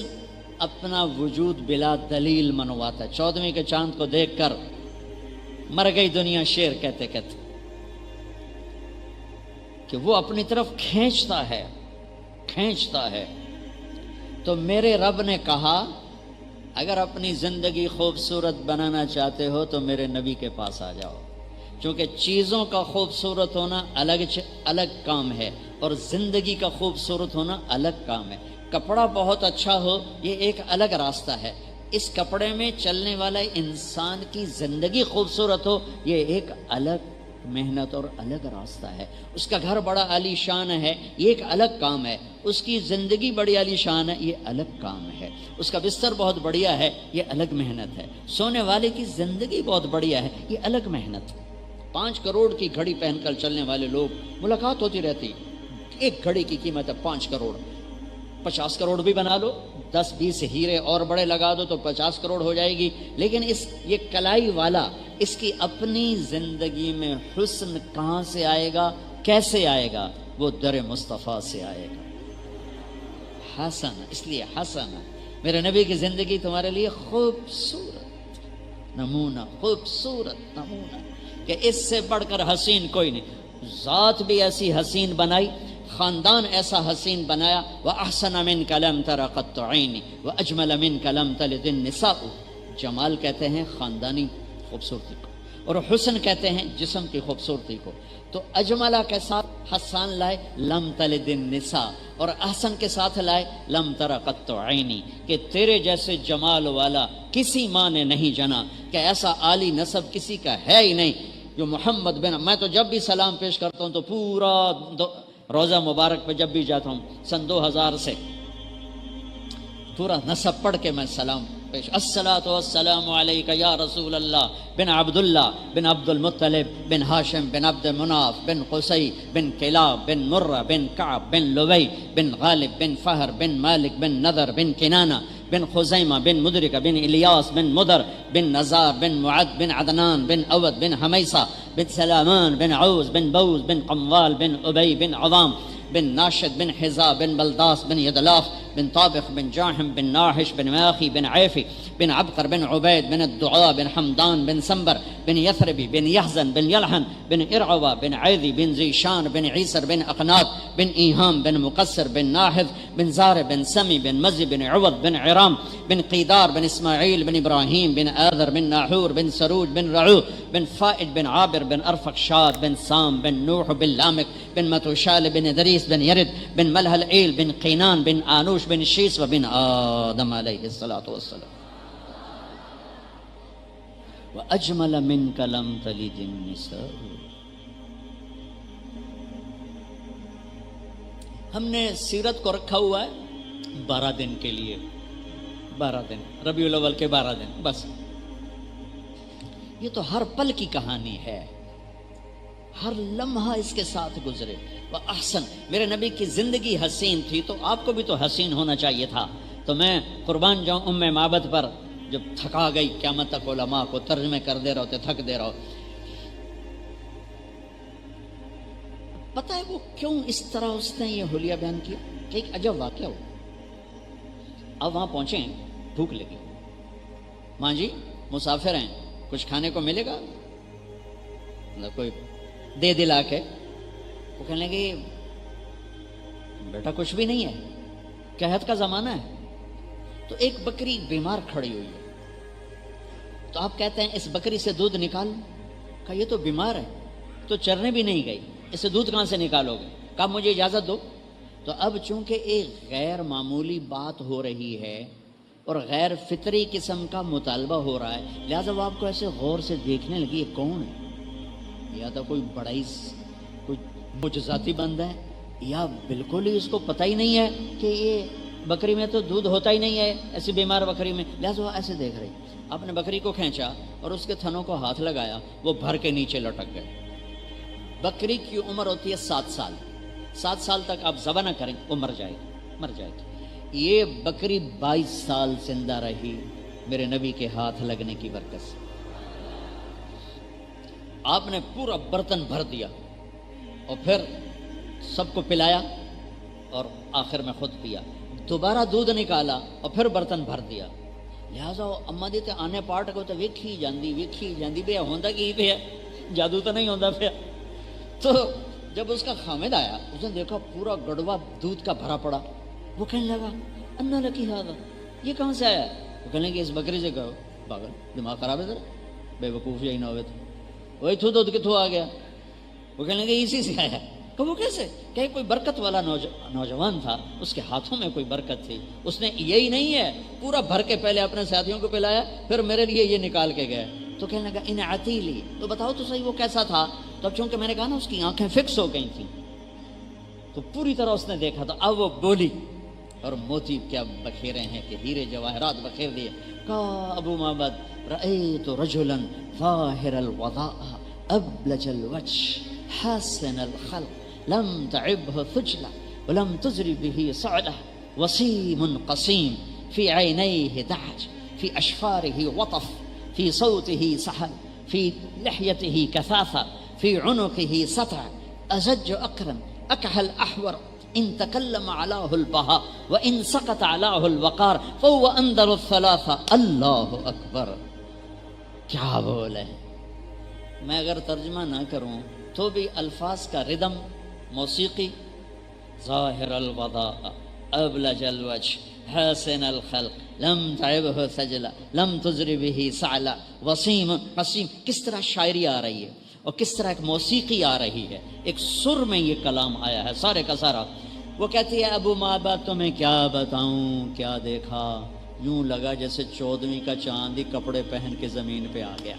اپنا وجود بلا دلیل منواتا ہے۔ 14ویں کے چاند کو دیکھ کر مر گئی دنیا شعر کہتے کہتے، کہ وہ اپنی طرف کھینچتا ہے۔ تو میرے رب نے کہا اگر اپنی زندگی خوبصورت بنانا چاہتے ہو تو میرے نبی کے پاس آ جاؤ، چونکہ چیزوں کا خوبصورت ہونا الگ کام ہے اور زندگی کا خوبصورت ہونا الگ کام ہے۔ کپڑا بہت اچھا ہو یہ ایک الگ راستہ ہے، اس کپڑے میں چلنے والا انسان کی زندگی خوبصورت ہو یہ ایک الگ محنت اور الگ راستہ ہے۔ اس کا گھر بڑا عالی شان ہے یہ ایک الگ کام ہے، اس کی زندگی بڑی عالی شان ہے یہ الگ کام ہے، اس کا بستر بہت بڑھیا ہے یہ الگ محنت ہے، سونے والے کی زندگی بہت بڑھیا ہے یہ الگ محنت۔ 5 کروڑ کی گھڑی پہن کر چلنے والے لوگ ملاقات ہوتی رہتی، ایک گھڑی کی قیمت ہے 5 کروڑ، 50 کروڑ بھی بنا لو، 10-20 ہیرے اور بڑے لگا دو تو 50 کروڑ ہو جائے گی، لیکن یہ کلائی والا اس کی اپنی زندگی میں حسن کہاں سے آئے گا، کیسے آئے گا؟ وہ در مصطفیٰ سے آئے گا۔ حسن، اس لیے حسن میرے نبی کی زندگی تمہارے لیے خوبصورت نمونہ، خوبصورت نمونہ کہ اس سے بڑھ کر حسین کوئی نہیں۔ ذات بھی ایسی حسین بنائی، خاندان ایسا حسین بنایا، وَأَحْسَنَ مِنْكَ لَمْ تَرَ قَطُّ عَيْنِي وَأَجْمَلَ مِنْكَ لَمْ تَلِدِ النِّسَاءُ۔ جمال کہتے ہیں خاندانی خوبصورتی کو، اور حسن کہتے ہیں جسم کی خوبصورتی کو۔ تو اجملہ کے ساتھ حسان لائے لم تلد النساء، اور احسن کے ساتھ لائے لم تر قط عینی، کہ تیرے جیسے جمال والا کسی ماں نے نہیں جنا، کہ ایسا عالی نسب کسی کا ہے ہی نہیں جو محمد بن۔ میں تو جب بھی سلام پیش کرتا ہوں تو پورا روزہ مبارک پہ جب بھی جاتا ہوں سن 2000 سے پورا نسب پڑھ کے میں سلام پیش، الصلاۃ والسلام علیک یا رسول اللہ بن عبداللہ بن عبد المطلب بن ہاشم بن عبد مناف بن قصی بن کلاب بن مرہ بن کعب بن لبی بن غالب بن فہر بن مالک بن نذر بن کنانہ بن خزیمہ بن مدرکہ بن الیاس بن مدر بن نزار بن معد بن عدنان بن عود بن حمیصہ بن سلامان بن عوز بن بوز بن قموال بن ابی بن عظام بن ناشد بن حزا بن بلداس بن یدلاف بن طابخ بن جاحم بن ناحش بن ماخی بن عیفی بن عبقر بن عبید بن الدعاء بن حمدان بن سنبر بن یثربی بن یحزن بن یلحن بن ارعوہ بن عیدی بن زیشان بن عیسر بن اقنات بن ایہام بن مقصر بن ناحذ بن زار بن سمی بن مزی بن عوض بن عرام بن قیدار بن اسماعیل بن ابراہیم بن آذر بن ناحور بن سروج بن رعو بن فائد بن عابر بن ارفقشاد بن سام بن نوح بن لامک بن متوشال بن ادریس بن یرد بن ملحل ایل بن قینان بن آنوش بن شیس و بن آدم علیہ الصلاۃ والسلام وَأَجْمَلَ مِنْكَ لَمْ تَلِدِ النِّسَاءُ۔ ہم نے سیرت کو رکھا ہوا ہے 12 دن کے لیے، 12 دن ربیع الاول کے 12 دن بس۔ یہ تو ہر پل کی کہانی ہے، ہر لمحہ اس کے ساتھ گزرے۔ وَأَحْسَنَ، میرے نبی کی زندگی حسین تھی تو آپ کو بھی تو حسین ہونا چاہیے تھا۔ تو میں قربان جاؤں ام معبد پر، جب تھکا گئی قیامت تک علماء کو ترجمے کر دے رہو تھک دے رہو۔ پتہ ہے وہ کیوں اس طرح اس نے یہ حلیہ بیان کیا؟ کہ ایک عجب واقعہ ہو۔ اب وہاں پہنچے ہیں، بھوک لگی، ماں جی مسافر ہیں، کچھ کھانے کو ملے گا؟ کوئی دے دلا کے وہ کہنے لگے بیٹا کچھ بھی نہیں ہے، قحط کا زمانہ ہے۔ تو ایک بکری بیمار کھڑی ہوئی ہے، تو آپ کہتے ہیں اس بکری سے دودھ نکال۔ کہا یہ تو بیمار ہے، تو چرنے بھی نہیں گئی، اس سے دودھ کہاں سے نکالو گے؟ کہا مجھے اجازت دو۔ تو اب چونکہ ایک غیر معمولی بات ہو رہی ہے اور غیر فطری قسم کا مطالبہ ہو رہا ہے، لہٰذا وہ آپ کو ایسے غور سے دیکھنے لگی یہ کون ہے؟ یا تو کوئی بڑا ہی کوئی معجزاتی بندہ ہے، یا بالکل ہی اس کو پتہ ہی نہیں ہے کہ یہ بکری میں تو دودھ ہوتا ہی نہیں ہے ایسی بیمار بکری میں، لہٰذا وہ ایسے دیکھ رہی۔ آپ نے بکری کو کھینچا اور اس کے تھنوں کو ہاتھ لگایا، وہ بھر کے نیچے لٹک گئے۔ بکری کی عمر ہوتی ہے 7 سال. 7 سال تک آپ ذبح نہ کریں، وہ مر جائے گی. یہ بکری 22 سال زندہ رہی میرے نبی کے ہاتھ لگنے کی برکت سے. آپ نے پورا برتن بھر دیا اور پھر سب کو پلایا اور آخر میں خود پیا. دوبارہ دودھ نکالا اور پھر برتن بھر دیا. لہٰذا اما دی تے آنے پارٹ کو تو ویکھی جاندی بے ہوندا کی پیا، جادو تو نہیں ہوندا پیا. تو جب اس کا خامد آیا، اس نے دیکھا پورا گڑوا دودھ کا بھرا پڑا. وہ کہنے لگا انا لکی ہذا، یہ کہاں سے آیا؟ وہ کہنے لگے اس بکری سے کہو. پاگل، دماغ خراب ہے ذرا، بے وقوف یہی نہ ہوئے تو وہی تو دودھ کتوں آ گیا. وہ کہنے لگے اسی سے آیا. کہ وہ کیسے؟ کہ کوئی برکت والا نوجوان تھا، اس کے ہاتھوں میں کوئی برکت تھی، اس نے یہی نہیں ہے پورا بھر کے پہلے اپنے ساتھیوں کو پلایا، پھر میرے لیے یہ نکال کے گئے. تو کہنے لگا ان عتیلی، تو بتاؤ تو صحیح وہ کیسا تھا؟ تو اب چونکہ میں نے کہا نا اس کی آنکھیں فکس ہو گئی تھیں تو پوری طرح اس نے دیکھا. تو اب وہ بولی اور موتی کیا بکھیرے ہیں کہ ہیرے جواہرات بکھیر دیے. کہا ابو معبد رأیت رجلا ظاہر الوضاء ابلج الوجه حسن الخلق لم تعبه ثجلة ولم تزر به صعدة وسيم قصيم في عينيه دعج في أشفاره وطف في صوته سحل في لحيته كثافة في عنقه سطع أزج أقرن أكحل أحور إن تكلم علاه البهاء وإن سقط علاه الوقار فهو أنذر الثلاثة. الله أكبر. کیا بولے؟ میں اگر ترجمہ نہ کروں تو بھی الفاظ کا ردم، موسیقی، ظاہر الوضاء ابلج الوجه حسن الخلق لم تعبه سجلا لم تزر به سعلا وسیم قسیم، کس طرح شاعری آ رہی ہے اور کس طرح ایک موسیقی آ رہی ہے، ایک سر میں یہ کلام آیا ہے سارے کا سارا. وہ کہتی ہے ابو معبد تمہیں کیا بتاؤں کیا دیکھا، یوں لگا جیسے 14ویں کا چاند ہی کپڑے پہن کے زمین پہ آ گیا.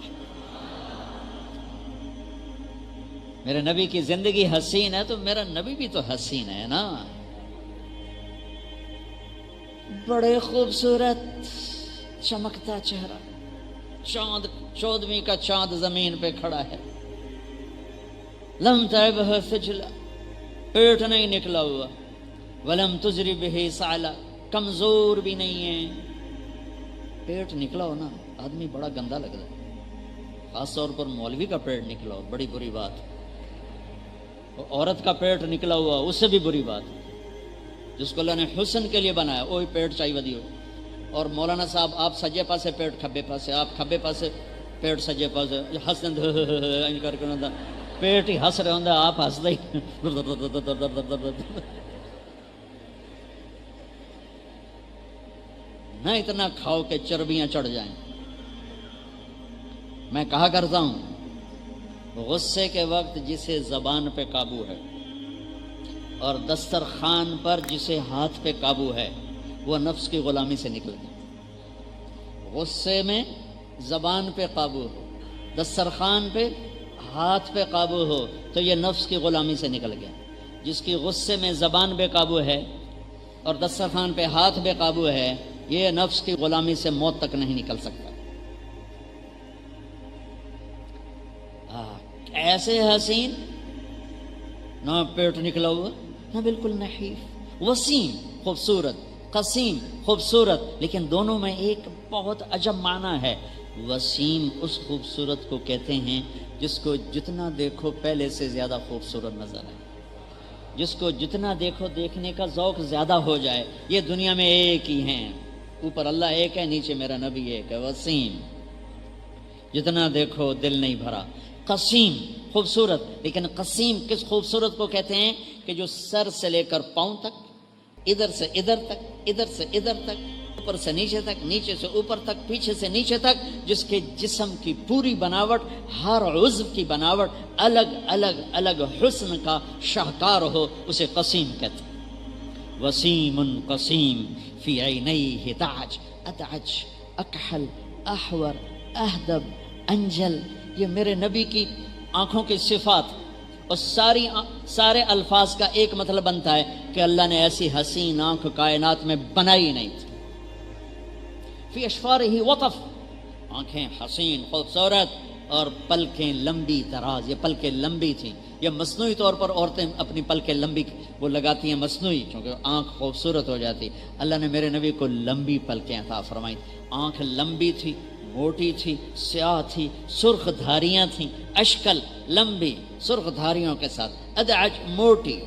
میرے نبی کی زندگی حسین ہے تو میرا نبی بھی تو حسین ہے نا. بڑے خوبصورت چمکتا چہرہ، چاند 14ویں کا چاند زمین پہ کھڑا ہے. لم تعبہ سجلا، پیٹ نہیں نکلا ہوا، ولم تزری بہ سعلا، کمزور بھی نہیں ہے. پیٹ نکلا ہو نا آدمی بڑا گندا لگتا ہے، خاص طور پر مولوی کا پیٹ نکلا ہو بڑی بری بات. عورت کا پیٹ نکلا ہوا اس سے بھی بری بات. جس کو اللہ نے حسن کے لیے بنایا وہی پیٹ چاہیے ودی ہو. اور مولانا صاحب آپ سجے پاسے پیٹ کھبے پاسے، آپ کھبے پاسے پیٹ سجے پاسے، ہسن کر کے پیٹ ہی ہس رہے ہوں، آپ ہسدا ہی نہ اتنا کھاؤ کہ چربیاں چڑھ جائیں. میں کہا کرتا ہوں غصے کے وقت جسے زبان پہ قابو ہے اور دسترخوان پر جسے ہاتھ پہ قابو ہے وہ نفس کی غلامی سے نکل گیا. غصے میں زبان پہ قابو ہو، دسترخوان پہ ہاتھ پہ قابو ہو تو یہ نفس کی غلامی سے نکل گیا. جس کی غصے میں زبان بے قابو ہے اور دسترخوان پہ ہاتھ بے قابو ہے یہ نفس کی غلامی سے موت تک نہیں نکل سکتا. ایسے حسین، نہ پیٹ نکلا ہوا نہ بالکل نحیف، وسیم خوبصورت، قسیم خوبصورت، لیکن دونوں میں ایک بہت عجب معنی ہے. وسیم اس خوبصورت کو کہتے ہیں جس کو جتنا دیکھو پہلے سے زیادہ خوبصورت نظر آئے، جس کو جتنا دیکھو دیکھنے کا ذوق زیادہ ہو جائے. یہ دنیا میں ایک ہی ہیں، اوپر اللہ ایک ہے، نیچے میرا نبی ایک ہے. وسیم، جتنا دیکھو دل نہیں بھرا. قسیم خوبصورت، لیکن قسیم کس خوبصورت کو کہتے ہیں کہ جو سر سے لے کر پاؤں تک، ادھر سے ادھر تک، ادھر سے ادھر تک، اوپر سے نیچے تک، نیچے سے اوپر تک، پیچھے سے نیچے تک، جس کے جسم کی پوری بناوٹ، ہر عضو کی بناوٹ الگ الگ الگ حسن کا شاہکار ہو، اسے قسیم کہتے ہیں. وسیم قسیم فی عینیہ دعج ادعج اکحل احور اہدب انجل. یہ میرے نبی کی آنکھوں کی صفات اور سارے الفاظ کا ایک مطلب بنتا ہے کہ اللہ نے ایسی حسین آنکھ کائنات میں بنائی نہیں تھی. فی اشفارہ وطف، آنکھیں حسین خوبصورت اور پلکیں لمبی دراز، یہ پلکیں لمبی تھیں. یہ مصنوعی طور پر عورتیں اپنی پلکیں لمبی وہ لگاتی ہیں مصنوعی، کیونکہ آنکھ خوبصورت ہو جاتی. اللہ نے میرے نبی کو لمبی پلکیں عطا فرمائیں. آنکھ لمبی تھی، موٹی تھی، سیاہ تھی، سرخ دھاریاں تھیں، اشکل لمبی سرخ دھاریوں کے ساتھ، ادعج موٹی،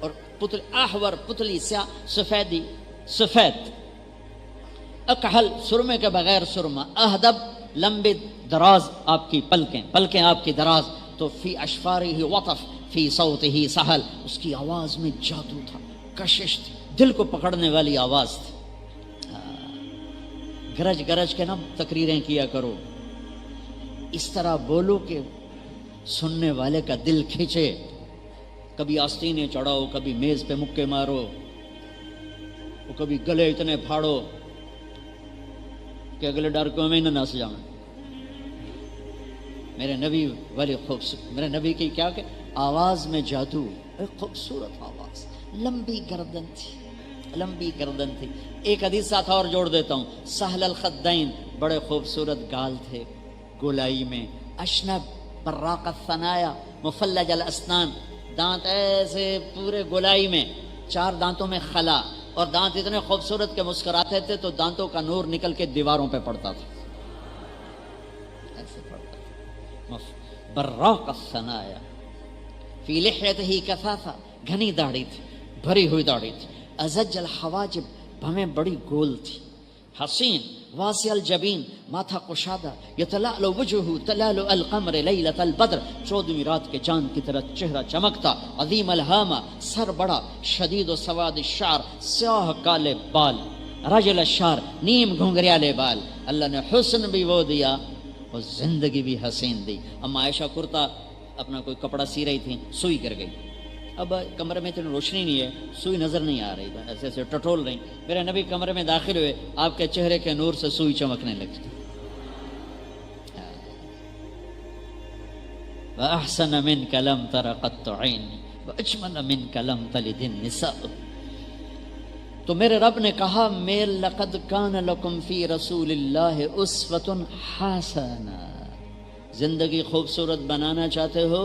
اور پتلی احور پتلی سیاہ، سفیدی سفید، اکحل سرمے کے بغیر سرما، اہدب لمبی دراز آپ کی پلکیں آپ کی دراز. تو فی اشفارہ وطف فی صوتہ سہل، اس کی آواز میں جادو تھا، کشش تھی، دل کو پکڑنے والی آواز تھی. گرج گرج کے نا تقریریں کیا کرو، اس طرح بولو کہ سننے والے کا دل کھینچے. کبھی آستینے چڑھاؤ، کبھی میز پہ مکے مارو، کبھی گلے اتنے پھاڑو کہ اگلے ڈر کو میں نہ نس جاؤں. میرے نبی والی خوبصورت، میرے نبی کی کیا کہ آواز میں جادو، ایک خوبصورت آواز، لمبی گردن تھی، لمبی گردن تھی. ایک حدیث ساتھ اور جوڑ دیتا ہوں. سہل الخدین، بڑے خوبصورت گال تھے گولائی میں. اشنب براق الثنایا مفلج الاسنان، دانت ایسے پورے گولائی میں، 4 دانتوں میں خلا، اور دانت اتنے خوبصورت کہ مسکراتے تھے تو دانتوں کا نور نکل کے دیواروں پہ پڑتا تھا، ایسے پڑتا تھا. براق الثنایا فی لحیتہ کثافہ، گھنی داڑھی تھی، بھری ہوئی داڑھی تھی. ازج الحواجب، بھویں بڑی گول تھی. حسین واسع الجبین، ماتھا کشادہ. یتلألؤ وجہہ تلألؤ القمر لیلۃ البدر، 14ویں رات کے چاند کی طرح چہرہ چمکتا. عظیم الہامہ، سر بڑا. شدید و سواد الشعر، سیاہ کالے بال. رجل الشعر، نیم گھنگریالے بال. اللہ نے حسن بھی وہ دیا اور زندگی بھی حسین دی. اما عائشہ کرتا اپنا کوئی کپڑا سی رہی تھی، سوئی کر گئی. اب کمرے میں اتنی روشنی نہیں ہے، سوئی نظر نہیں آ رہی، ایسے ایسے ٹٹول رہی. میرے نبی کمرے میں داخل ہوئے، آپ کے چہرے کے نور سے سوئی چمکنے لگی. وَأَحْسَنَ مِنْكَ لَمْ تَرَ قَطُّ عَيْنِي وَأَجْمَلَ مِنْكَ لَمْ تَلِدِ النِّسَاءُ. تو میرے رب نے کہا، میں لَقَدْ كَانَ لَكُمْ فِي رَسُولِ اللَّهِ أُسْوَةٌ حَسَنَةٌ. زندگی خوبصورت بنانا چاہتے ہو؟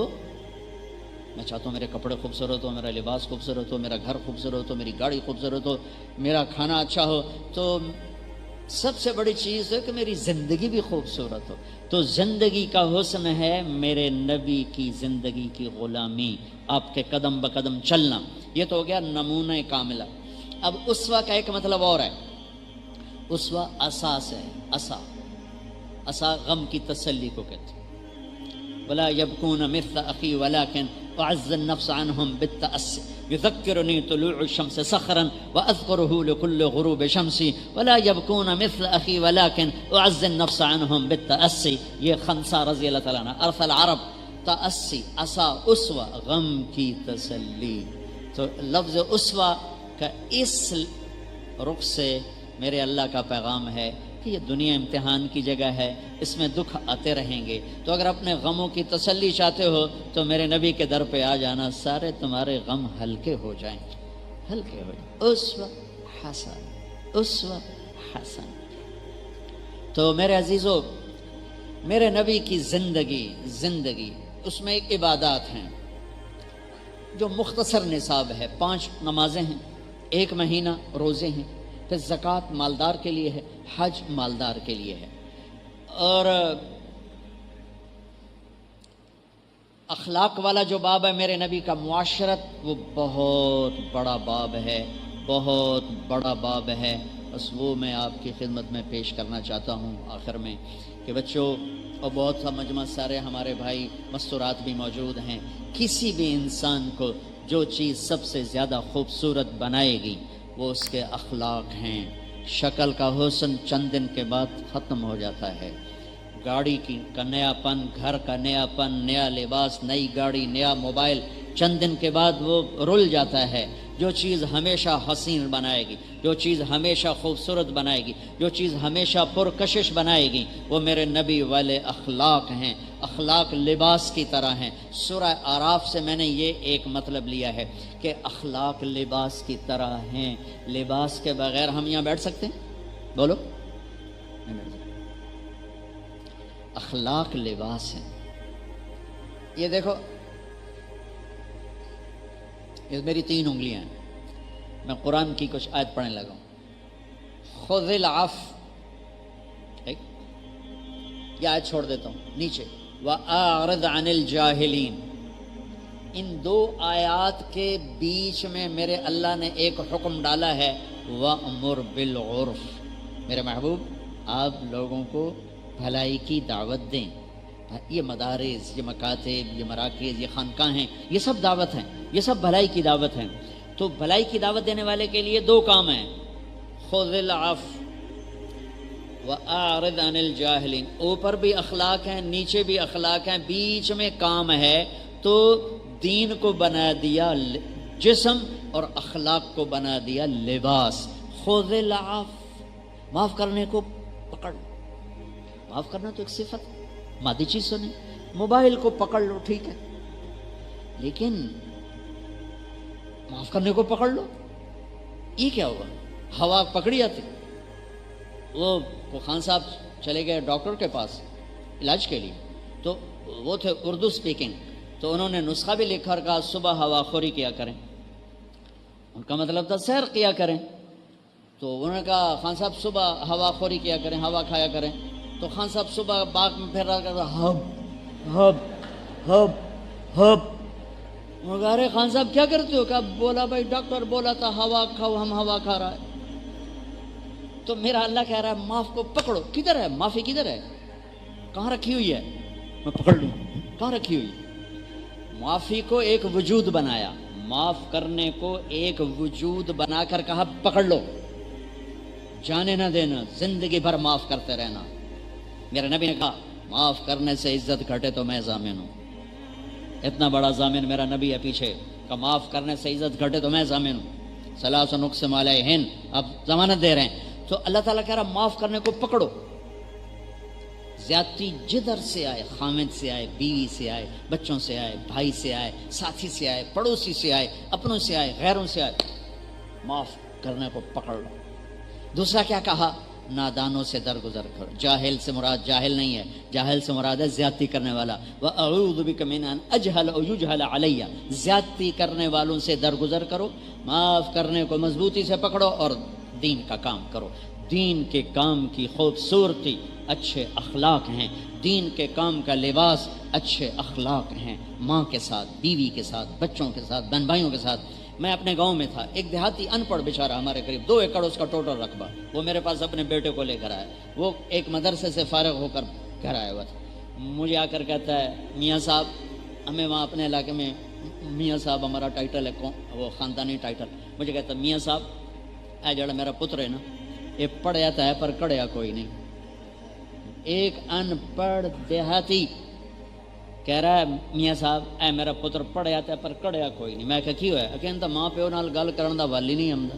میں چاہتا ہوں میرے کپڑے خوبصورت ہو، میرا لباس خوبصورت ہو، میرا گھر خوبصورت ہو، میری گاڑی خوبصورت ہو، میرا کھانا اچھا ہو. تو سب سے بڑی چیز ہے کہ میری زندگی بھی خوبصورت ہو. تو زندگی کا حسن ہے میرے نبی کی زندگی کی غلامی، آپ کے قدم بقدم چلنا. یہ تو ہو گیا نمونہ کاملہ. اب اسوہ کا ایک مطلب اور ہے. اسوہ اساس ہے، اسا غم کی تسلی کو کہتے ہیں. ولا يبكون مثل اخي ولكن اعز النفس عنهم بالتأسي يذكرني طلوع الشمس صخرا واذكره لكل غروب شمسي ولا يبكون مثل اخي ولكن اعز النفس عنهم بالتأسي. یہ خنسا رضی اللہ تعالیٰ عنہ. عرف العرب تأسی، اسا اسوہ، غم کی تسلی. تو لفظ اسوہ کا اس رخ سے میرے اللہ کا پیغام ہے کہ یہ دنیا امتحان کی جگہ ہے، اس میں دکھ آتے رہیں گے. تو اگر اپنے غموں کی تسلی چاہتے ہو تو میرے نبی کے در پہ آ جانا، سارے تمہارے غم ہلکے ہو جائیں، ہلکے ہو جائیں. اسوہ حسن، اسوہ حسن. تو میرے عزیزو، میرے نبی کی زندگی اس میں ایک عبادات ہیں جو مختصر نصاب ہے. 5 نمازیں ہیں، 1 مہینہ روزے ہیں، پھر زکوٰۃ مالدار کے لیے ہے، حج مالدار کے لیے ہے. اور اخلاق والا جو باب ہے میرے نبی کا، معاشرت، وہ بہت بڑا باب ہے، بہت بڑا باب ہے. بس وہ میں آپ کی خدمت میں پیش کرنا چاہتا ہوں آخر میں کہ بچوں، اور بہت سا مجمع سارے ہمارے بھائی مستورات بھی موجود ہیں. کسی بھی انسان کو جو چیز سب سے زیادہ خوبصورت بنائے گی وہ اس کے اخلاق ہیں. شکل کا حسن چند دن کے بعد ختم ہو جاتا ہے. گاڑی کا نیا پن، گھر کا نیا پن، نیا لباس، نئی گاڑی، نیا موبائل، چند دن کے بعد وہ رل جاتا ہے. جو چیز ہمیشہ حسین بنائے گی، جو چیز ہمیشہ خوبصورت بنائے گی، جو چیز ہمیشہ پرکشش بنائے گی، وہ میرے نبی والے اخلاق ہیں. اخلاق لباس کی طرح ہیں. سورہ اعراف سے میں نے یہ ایک مطلب لیا ہے کہ اخلاق لباس کی طرح ہیں. لباس کے بغیر ہم یہاں بیٹھ سکتے ہیں؟ بولو، نہیں بیٹھ سکتے. اخلاق لباس ہیں. یہ دیکھو، یہ میری 3 انگلیاں ہیں. میں قرآن کی کچھ آیت پڑھنے لگا ہوں. خذ العفو، ٹھیک، یہ آیت چھوڑ دیتا ہوں. نیچے وَأَعْرِضْ عَنِ الْجَاهِلِينَ، ان 2 آیات کے بیچ میں میرے اللہ نے ایک حکم ڈالا ہے، وَأْمُرْ بِالْعُرْفِ. میرے محبوب، آپ لوگوں کو بھلائی کی دعوت دیں. یہ مدارس، یہ مکاتب، یہ مراکز، یہ خانقاہ ہیں، یہ سب دعوت ہیں، یہ سب بھلائی کی دعوت ہیں. تو بھلائی کی دعوت دینے والے کے لیے 2 کام ہیں، خذ العفو وَأَعْرِضْ عَنِ الْجَاهِلِينَ. اوپر بھی اخلاق ہیں، نیچے بھی اخلاق ہیں، بیچ میں کام ہے. تو دین کو بنا دیا جسم اور اخلاق کو بنا دیا لباس. خذ العفو، معاف کرنے کو پکڑ. معاف کرنا تو ایک صفت، مادی چیز تو نہیں. موبائل کو پکڑ لو، ٹھیک ہے، لیکن معاف کرنے کو پکڑ لو، یہ کیا ہوگا؟ ہوا پکڑی آتی. وہ خان صاحب چلے گئے ڈاکٹر کے پاس علاج کے لیے، تو وہ تھے اردو اسپیکنگ، تو انہوں نے نسخہ بھی لکھا اور کہا صبح ہوا خوری کیا کریں. ان کا مطلب تھا سیر کیا کریں. تو انہوں نے کہا خان صاحب صبح ہوا خوری کیا کریں، ہوا کھایا کریں. تو خان صاحب صبح باغ میں پھر رہا کرتا، ہب ہب ہب ہب. ارے خان صاحب کیا کرتے ہو؟ کہا بولا بھائی ڈاکٹر بولا تھا ہوا کھاؤ، ہم ہوا کھا رہا ہے. تو میرا اللہ کہہ رہا ہے معاف کو پکڑو. کدھر ہے معافی؟ کدھر ہے؟ کہاں رکھی ہوئی ہے؟ میں پکڑ لوں. کہاں رکھی ہوئی؟ معافی کو ایک وجود بنایا، معاف کرنے کو ایک وجود بنا کر کہا پکڑ لو، جانے نہ دینا، زندگی بھر معاف کرتے رہنا. میرے نبی نے کہا معاف کرنے سے عزت گھٹے تو میں ضامن ہوں. اتنا بڑا ضامن میرا نبی ہے پیچھے، کہ معاف کرنے سے عزت گھٹے تو میں ضامن ہوں. ثلاث نقسم علیہن، اب ضمانت دے رہے ہیں. تو اللہ تعالیٰ کہہ رہا معاف کرنے کو پکڑو. زیادتی جدھر سے آئے، خامد سے آئے، بیوی سے آئے، بچوں سے آئے، بھائی سے آئے، ساتھی سے آئے، پڑوسی سے آئے، اپنوں سے آئے، غیروں سے آئے، معاف کرنے کو پکڑ لو. دوسرا کیا کہا؟ نادانوں سے درگزر کرو. جاہل سے مراد جاہل نہیں ہے، جاہل سے مراد ہے زیادتی کرنے والا. وَأَعُوذُ بِكَ مِنْ أَنْ أَجْهَلَ أَوْ يُجْهَلَ عَلَيَّ. زیادتی کرنے والوں سے درگزر کرو. معاف کرنے کو مضبوطی سے پکڑو اور دین کا کام کرو. دین کے کام کی خوبصورتی اچھے اخلاق ہیں. دین کے کام کا لباس اچھے اخلاق ہیں. ماں کے ساتھ، بیوی کے ساتھ، بچوں کے ساتھ، بہن بھائیوں کے ساتھ. میں اپنے گاؤں میں تھا، ایک دیہاتی ان پڑھ بیچارہ ہمارے قریب 2 ایکڑ اس کا ٹوٹل رقبہ. وہ میرے پاس اپنے بیٹے کو لے کر آیا. وہ ایک مدرسے سے فارغ ہو کر گھر آیا ہوا تھا. مجھے آ کر کہتا ہے میاں صاحب، ہمیں وہاں اپنے علاقے میں میاں صاحب ہمارا ٹائٹل ہے، وہ خاندانی ٹائٹل. مجھے کہتا ہے میاں صاحب اے جڑا میرا پتر ہے نا، یہ پڑھ جاتا ہے پر کڑیا کوئی نہیں. ایک ان پڑھ دیہاتی کہہ رہا ہے میاں صاحب اے میرا پتر پڑھ جاتا ہے پر کڑیا کوئی نہیں. میں کی ہویا کہ انتا ماں پیو نال گل کرن دا والی نہیں آمدا.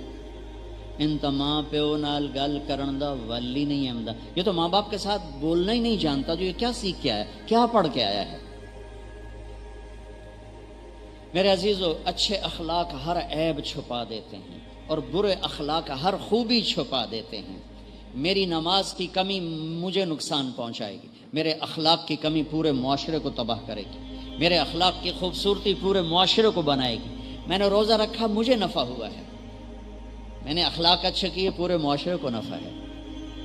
انتا ماں پیو نال گل کرن دا والی نہیں آمدا. یہ تو ماں باپ کے ساتھ بولنا ہی نہیں جانتا. جو یہ کیا سیکھ کے آیا، کیا پڑھ کے آیا ہے؟ میرے عزیزو، اچھے اخلاق ہر عیب چھپا دیتے ہیں اور برے اخلاق ہر خوبی چھپا دیتے ہیں. میری نماز کی کمی مجھے نقصان پہنچائے گی، میرے اخلاق کی کمی پورے معاشرے کو تباہ کرے گی. میرے اخلاق کی خوبصورتی پورے معاشرے کو بنائے گی. میں نے روزہ رکھا، مجھے نفع ہوا ہے. میں نے اخلاق اچھے کیے، پورے معاشرے کو نفع ہے.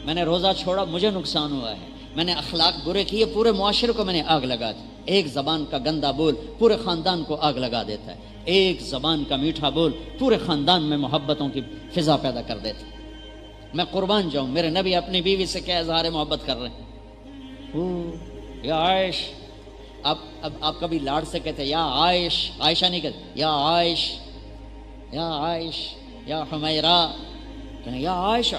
میں نے روزہ چھوڑا، مجھے نقصان ہوا ہے. میں نے اخلاق برے کیے، پورے معاشرے کو میں نے آگ لگا دی. ایک زبان کا گندا بول پورے خاندان کو آگ لگا دیتا ہے. ایک زبان کا میٹھا بول پورے خاندان میں محبتوں کی فضا پیدا کر دیتا ہے. میں قربان جاؤں، میرے نبی اپنی بیوی سے کیا اظہار محبت کر رہے ہیں. یا عائش، آپ کبھی لاڈ سے کہتے یا عائش، عائشہ نہیں کہتے، یا عائش، یا عائش، یا حمیرہ، کہنا یا عائشہ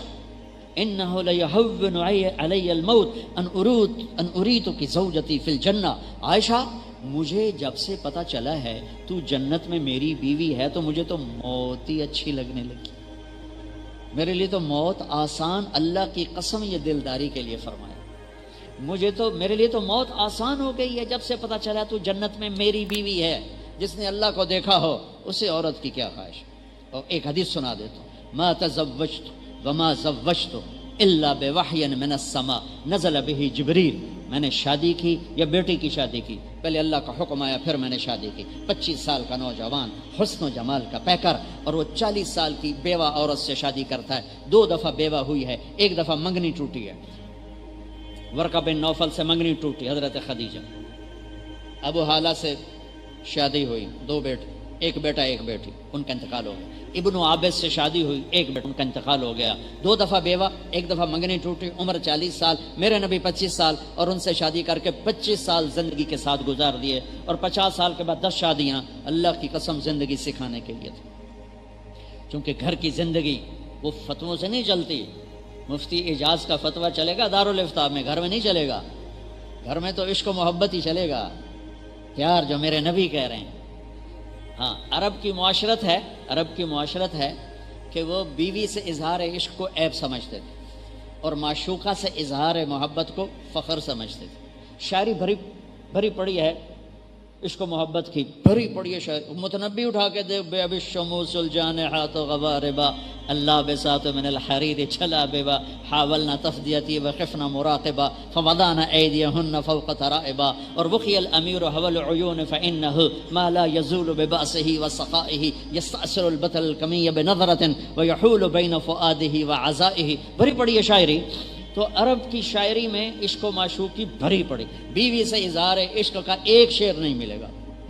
انہو لیہون علی الموت ان اریدک زوجتی فی الجنہ. عائشہ، مجھے جب سے پتا چلا ہے تو جنت میں میری بیوی ہے تو مجھے تو موت ہی اچھی لگنے لگی. میرے لیے تو موت آسان، اللہ کی قسم یہ دلداری کے لیے فرمایا. میرے لیے تو موت آسان ہو گئی ہے جب سے پتا چلا تو جنت میں میری بیوی ہے. جس نے اللہ کو دیکھا ہو اسے عورت کی کیا خواہش. اور ایک حدیث سنا دیتا ہوں، ما تزوجت وما زوجت الا بوحی من السماء نزل به جبریل. میں نے شادی کی یا بیٹی کی شادی کی؟ پہلے اللہ کا حکم آیا، پھر میں نے شادی کی. 25 سال کا نوجوان، حسن و جمال کا پیکر، اور وہ 40 سال کی بیوہ عورت سے شادی کرتا ہے. 2 دفعہ بیوہ ہوئی ہے، 1 دفعہ منگنی ٹوٹی ہے. ورقہ بن نوفل سے منگنی ٹوٹی، حضرت خدیجہ. ابو حالہ سے شادی ہوئی، 2 بیٹے، 1 بیٹا 1 بیٹی، ان کا انتقال ہو گیا. ابن عابد سے شادی ہوئی، 1 بیٹا، ان کا انتقال ہو گیا. 2 دفعہ بیوہ، 1 دفعہ منگنی ٹوٹی. عمر 40 سال، میرے نبی 25 سال، اور ان سے شادی کر کے 25 سال زندگی کے ساتھ گزار دیے. اور 50 سال کے بعد 10 شادیاں. اللہ کی قسم زندگی سکھانے کے لیے تھی. چونکہ گھر کی زندگی وہ فتووں سے نہیں چلتی. مفتی اعجاز کا فتویٰ چلے گا دارالافتاء میں، گھر میں نہیں چلے گا. گھر میں تو عشق و محبت ہی چلے گا، پیار جو میرے نبی کہہ رہے ہیں. ہاں، عرب کی معاشرت ہے کہ وہ بیوی سے اظہار عشق کو عیب سمجھتے تھے اور معشوقہ سے اظہار محبت کو فخر سمجھتے تھے. شاعری بھری پڑی ہے عشق و محبت کی، بھری پڑی ہے شاعری. متنبی اٹھا کے دے بے اب الشموس الجانحات غواربا اللہ بساط من الحریر چلا ببا حاولنا تفدیتی وخفنا مراقبا فوضعنا ایدیہن فوق ترائبا اور بخی الامیر حول عیون فإنه ما لا يزول ببأسه وسقائه يستأثر البطل الکمی بنظرة ويحول بین فؤاده وعزائه. بھری پڑی ہے شاعری. تو عرب کی شاعری میں عشق و معشوق کی بھری پڑی. بیوی سے اظہار عشق کا ایک شعر نہیں ملے گا،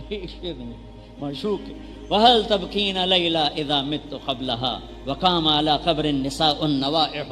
ایک شعر نہیں. معشوق وَهَلْ تَبْكِينَ لَيْلَا إِذَا مِتُّ قَبْلَهَا وَقَامَ عَلَى قَبْرِ النِّسَاءُ النَّوَائِحُ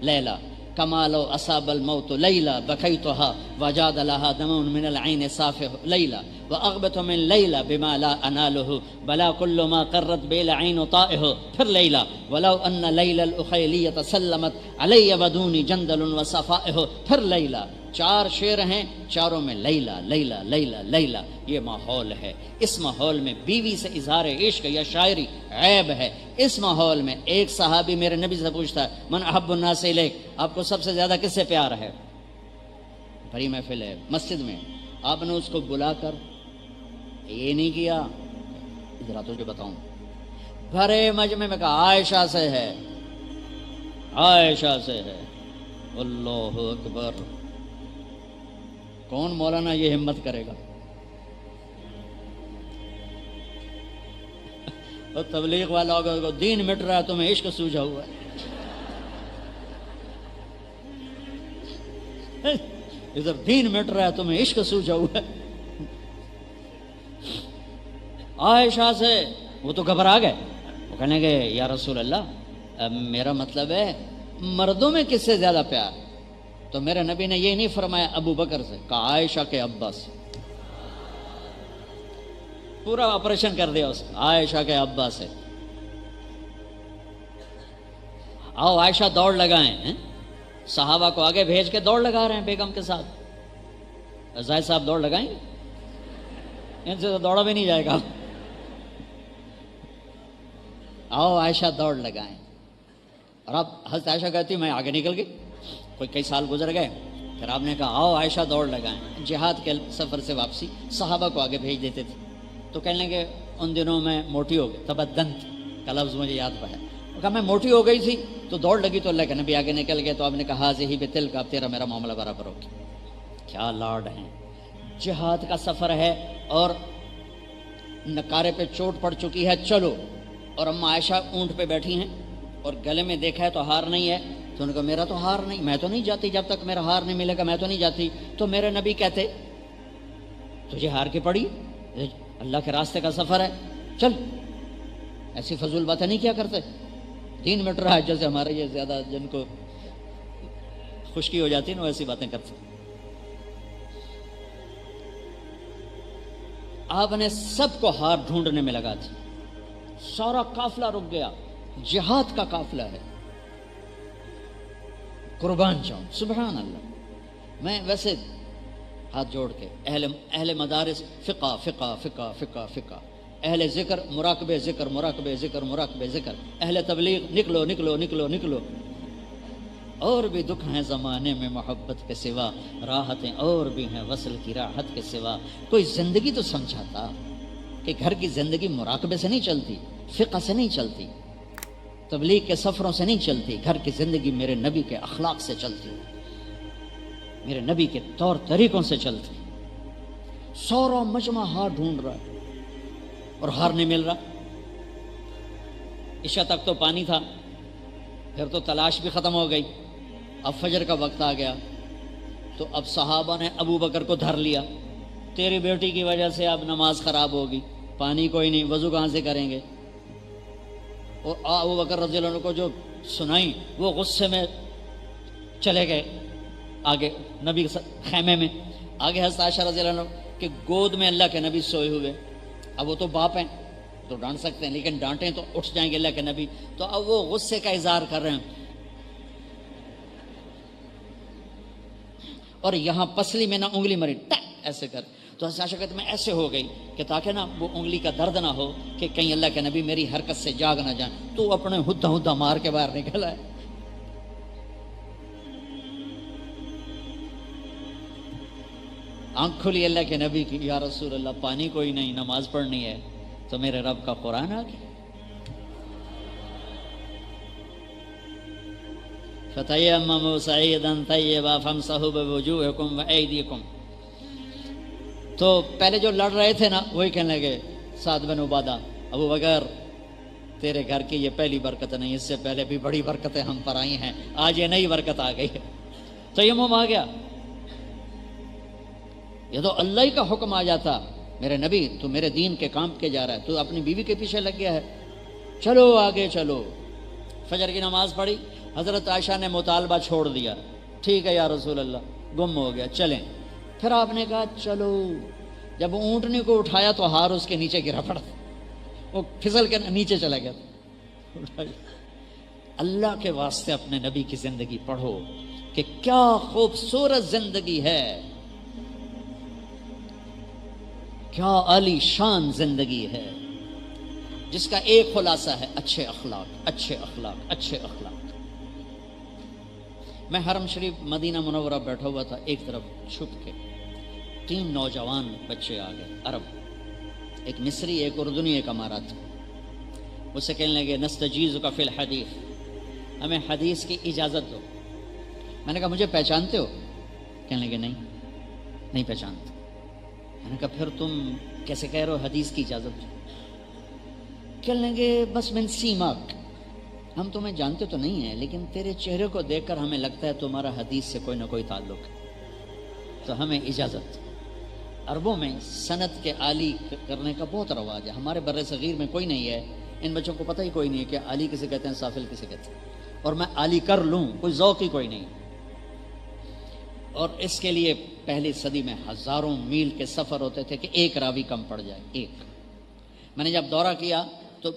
لَيْلَا كَمَا لَوْ أَصَابَ الْمَوْتُ لَيْلَا بَكَيْتُهَا وَجَادَ لَهَا دَمٌ مِنَ الْعَيْنِ صَافِحُ لَيْلَا وَأَغْبَتُ مِنْ لَيْلَا بِمَا لَا أَنَالُهُ بَلَا كُلُّ مَا قَرَّتْ بِهِ الْعَيْنُ طَائِحُ. پھر لَيْلَا وَلَوْ أَنَّ لَيْلَا الْأُخَيْلِيَّةَ سَلَّمَتْ عَلَيَّ وَدُونِي جَنْدَلٌ وَصَفَائِحُ. پھر لَيْلَا. 4 شعر ہیں، چاروں میں لیلا لیلا لیلا لیلا. یہ ماحول ہے. اس ماحول میں بیوی سے اظہار عشق یا شاعری عیب ہے. اس ماحول میں ایک صحابی میرے نبی سے پوچھتا ہے من احب الناس الیک، آپ کو سب سے زیادہ کس سے پیار ہے؟ بھری محفل ہے مسجد میں، آپ نے اس کو بلا کر یہ نہیں کیا ذرا تجھے بتاؤں، بھرے مجمع میں کہا عائشہ سے ہے، عائشہ سے ہے. اللہ اکبر. کون مولانا یہ ہمت کرے گا؟ اور تبلیغ والا ہوگا دین مٹ رہا ہے تمہیں عشق سوجھا ہوا ہے، ادھر دین مٹ رہا ہے تمہیں عشق سوجھا ہوا ہے. عائشہ سے وہ تو گھبرا گئے. وہ کہنے گئے یا رسول اللہ میرا مطلب ہے مردوں میں کس سے زیادہ پیار؟ تو میرے نبی نے یہ نہیں فرمایا ابو بکر سے، کہا عائشہ کے ابا سے. پورا آپریشن کر دیا اس کا، عائشہ کے ابا سے. آؤ عائشہ دوڑ لگائیں. صحابہ کو آگے بھیج کے دوڑ لگا رہے ہیں بیگم کے ساتھ. زاہد صاحب دوڑ لگائیں، ان سے تو دوڑا بھی نہیں جائے گا. آؤ عائشہ دوڑ لگائیں. اور اب حضرت عائشہ کہتی میں آگے نکل گئی. کوئی کئی سال گزر گئے، پھر آپ نے کہا آؤ عائشہ دوڑ لگائیں. جہاد کے سفر سے واپسی صحابہ کو آگے بھیج دیتے تھے. تو کہنے لگے ان دنوں میں موٹی ہو گئی، تبدنت کا لفظ مجھے یاد پڑا. کہا میں موٹی ہو گئی تھی تو دوڑ لگی تو اللہ کے نبی آگے نکل گئے. تو آپ نے کہا حاضی بے تل کا، اب تیرا میرا معاملہ برابر ہو گیا. کیا لاڈ ہیں. جہاد کا سفر ہے اور نکارے پہ چوٹ پڑ چکی ہے، چلو. اور اما عائشہ اونٹ پہ بیٹھی ہیں اور گلے میں دیکھا ہے تو ہار نہیں ہے. تو ان کو میرا تو ہار نہیں، میں تو نہیں جاتی جب تک میرا ہار نہیں ملے گا، میں تو نہیں جاتی. تو میرے نبی کہتے تجھے ہار کے پڑی، اللہ کے راستے کا سفر ہے، چل. ایسی فضول باتیں نہیں کیا کرتے. دین مٹ رہا ہے، جیسے ہمارے یہ زیادہ جن کو خشکی ہو جاتی ہے نا ایسی باتیں کرتے. آپ نے سب کو ہار ڈھونڈنے میں لگا دی. سارا قافلہ رک گیا. جہاد کا قافلہ ہے. قربان جاؤں سبحان اللہ. میں ویسے ہاتھ جوڑ کے اہل مدارس فقہ فقہ فقہ فقہ فقہ، اہل ذکر مراقبے ذکر مراقبے ذکر مراقبے ذکر، اہل تبلیغ نکلو نکلو نکلو نکلو. اور بھی دکھ ہیں زمانے میں محبت کے سوا، راحتیں اور بھی ہیں وصل کی راحت کے سوا. کوئی زندگی تو سمجھاتا کہ گھر کی زندگی مراقبے سے نہیں چلتی، فقہ سے نہیں چلتی. تبلیغ کے سفروں سے نہیں چلتی، گھر کی زندگی میرے نبی کے اخلاق سے چلتی، میرے نبی کے طور طریقوں سے چلتی۔ سورا مجمع ہار ڈھونڈ رہا ہے اور ہار نہیں مل رہا۔ عشاء تک تو پانی تھا، پھر تو تلاش بھی ختم ہو گئی، اب فجر کا وقت آ گیا، تو اب صحابہ نے ابو بکر کو دھر لیا، تیری بیٹی کی وجہ سے اب نماز خراب ہوگی، پانی کوئی نہیں، وضو کہاں سے کریں گے؟ اور ابو بکر رضی اللہ عنہ کو جو سنائی وہ غصے میں چلے گئے آگے نبی خیمے میں، آگے حضرت عائشہ رضی اللہ عنہ کہ گود میں اللہ کے نبی سوئے ہوئے، اب وہ تو باپ ہیں تو ڈانٹ سکتے ہیں، لیکن ڈانٹیں تو اٹھ جائیں گے اللہ کے نبی، تو اب وہ غصے کا اظہار کر رہے ہیں، اور یہاں پسلی میں نہ انگلی مری ٹک ایسے کر، تو حضرت عائشہ کہتے میں ایسے ہو گئی کہ تاکہ نا وہ انگلی کا درد نہ ہو کہ کہیں اللہ کے نبی میری حرکت سے جاگ نہ جائیں، تو اپنے ہدا مار کے باہر نکلا ہے۔ آنکھ کھلی اللہ کے نبی کی، یا رسول اللہ پانی کوئی نہیں، نماز پڑھنی ہے، تو میرے رب کا قرآن آ گیا، فَتَيَمَّمُوا صَعِيدًا طَيِّبًا فَامْسَحُوا بِوُجُوهِكُمْ وَأَيْدِيكُمْ۔ تو پہلے جو لڑ رہے تھے نا وہی کہنے لگے، سعد بن عبادہ، ابو بکر تیرے گھر کی یہ پہلی برکت نہیں، اس سے پہلے بھی بڑی برکتیں ہم پر آئی ہیں، آج یہ نئی برکت آ گئی ہے، تیمم آ گیا۔ یہ تو اللہ ہی کا حکم آ جاتا، میرے نبی تو میرے دین کے کام کے جا رہا ہے، تو اپنی بیوی کے پیچھے لگ گیا ہے، چلو آگے چلو۔ فجر کی نماز پڑھی، حضرت عائشہ نے مطالبہ چھوڑ دیا، ٹھیک ہے یا رسول اللہ گم ہو گیا چلیں، پھر آپ نے کہا چلو۔ جب اونٹنی کو اٹھایا تو ہار اس کے نیچے گرا پڑا، وہ پھسل کے نیچے چلا گیا۔ اللہ کے واسطے اپنے نبی کی زندگی پڑھو کہ کیا خوبصورت زندگی ہے، کیا عالی شان زندگی ہے، جس کا ایک خلاصہ ہے اچھے اخلاق، اچھے اخلاق، اچھے اخلاق۔ میں حرم شریف مدینہ منورہ بیٹھا ہوا تھا، ایک طرف چھپ کے 3 نوجوان بچے آ گئے عرب، ایک مصری، ایک اردنی، ایک اماراتی، مجھ سے کہنے لگے نستجیزک فی الحدیث، ہمیں حدیث کی اجازت دو۔ میں نے کہا مجھے پہچانتے ہو؟ کہنے لگے نہیں پہچانتے۔ میں نے کہا پھر تم کیسے کہہ رہے ہو حدیث کی اجازت دو؟ کہنے لگے بس من سیماک، ہم تمہیں جانتے تو نہیں ہیں لیکن تیرے چہرے کو دیکھ کر ہمیں لگتا ہے تمہارا حدیث سے کوئی نہ کوئی تعلق ہے، تو ہمیں اجازت۔ عربوں میں سند کے عالی کرنے کا بہت رواج ہے، ہمارے بر صغیر میں کوئی نہیں ہے، ان بچوں کو پتہ ہی کوئی نہیں ہے کہ عالی کسے کہتے ہیں، سافل کسے کہتے ہیں، اور میں عالی کر لوں کوئی ذوق ہی کوئی نہیں۔ اور اس کے لیے پہلی صدی میں ہزاروں میل کے سفر ہوتے تھے کہ ایک راوی کم پڑ جائے، ایک۔ میں نے جب دورہ کیا تو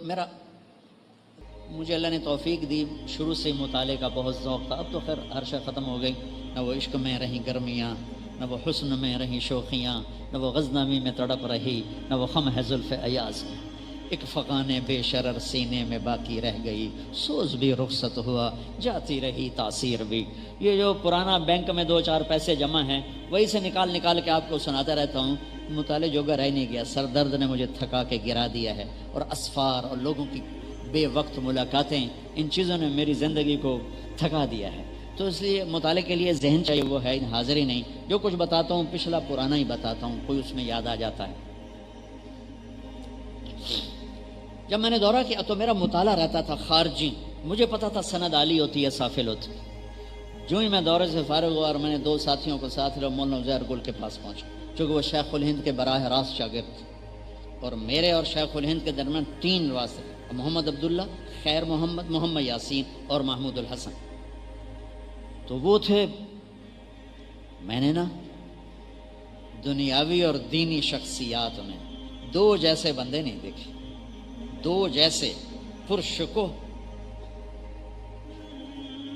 مجھے اللہ نے توفیق دی، شروع سے مطالعے کا بہت ذوق تھا، اب تو خیر ہر شے ختم ہو گئی، نہ وہ عشق میں رہیں گرمیاں، نہ وہ حسن میں رہیں شوخیاں، نہ وہ غزنوی میں تڑپ رہی، نہ وہ خم ہے زلف ایاز میں، ایک فغان بے شرر سینے میں باقی رہ گئی، سوز بھی رخصت ہوا، جاتی رہی تاثیر بھی۔ یہ جو پرانا بینک میں 2-4 پیسے جمع ہیں وہی سے نکال کے آپ کو سناتا رہتا ہوں، مطالعے جوگا رہ نہیں گیا، سر درد نے مجھے تھکا کے گرا دیا ہے، اور اسفار اور لوگوں کی بے وقت ملاقاتیں، ان چیزوں نے میری زندگی کو تھکا دیا ہے، تو اس لیے مطالعے کے لیے ذہن چاہیے، وہ ہے حاضر ہی نہیں، جو کچھ بتاتا ہوں پچھلا پرانا ہی بتاتا ہوں، کوئی اس میں یاد آ جاتا ہے۔ جب میں نے دورہ کیا تو میرا مطالعہ رہتا تھا خارجی، مجھے پتا تھا سند عالی ہوتی ہے سافل ہوتی، جو ہی میں دورے سے فارغ ہوا اور میں نے 2 ساتھیوں کو ساتھ لیا، مولانا عزیر گل کے پاس پہنچا، چونکہ وہ شیخ الہند کے براہ راست شاگرد تھے، اور میرے اور شیخ الہند کے درمیان 3 واسطے، محمد عبداللہ، خیر محمد، محمد یاسین اور محمود الحسن، تو وہ تھے۔ میں نے نا دنیاوی اور دینی شخصیات میں 2 جیسے بندے نہیں دیکھے، 2 جیسے پرشکوہ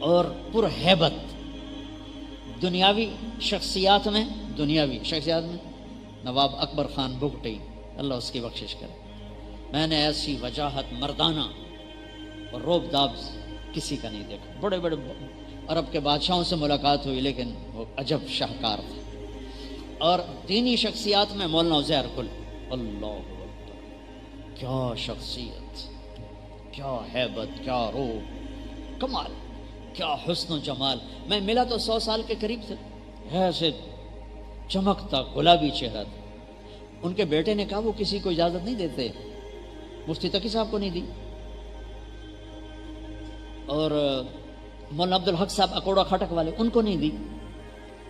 اور پرہیبت۔ دنیاوی شخصیات میں نواب اکبر خان بگٹی، اللہ اس کی بخشش کرے، میں نے ایسی وجاہت مردانہ اور روب داب کسی کا نہیں دیکھا۔ بڑے بڑے عرب کے بادشاہوں سے ملاقات ہوئی لیکن وہ عجب شاہکار تھے۔ اور دینی شخصیات میں مولانا عزیر گل، اللہ اکبر، کیا شخصیت، کیا ہیبت، کیا روح، کمال، کیا حسن و جمال. میں ملا تو 100 سال کے قریب تھے، ایسے چمکتا گلابی چہرہ تھا. ان کے بیٹے نے کہا وہ کسی کو اجازت نہیں دیتے، مفتی تقی صاحب کو نہیں دی، اور مولانا عبدالحق صاحب اکوڑا کھٹک والے ان کو نہیں دی،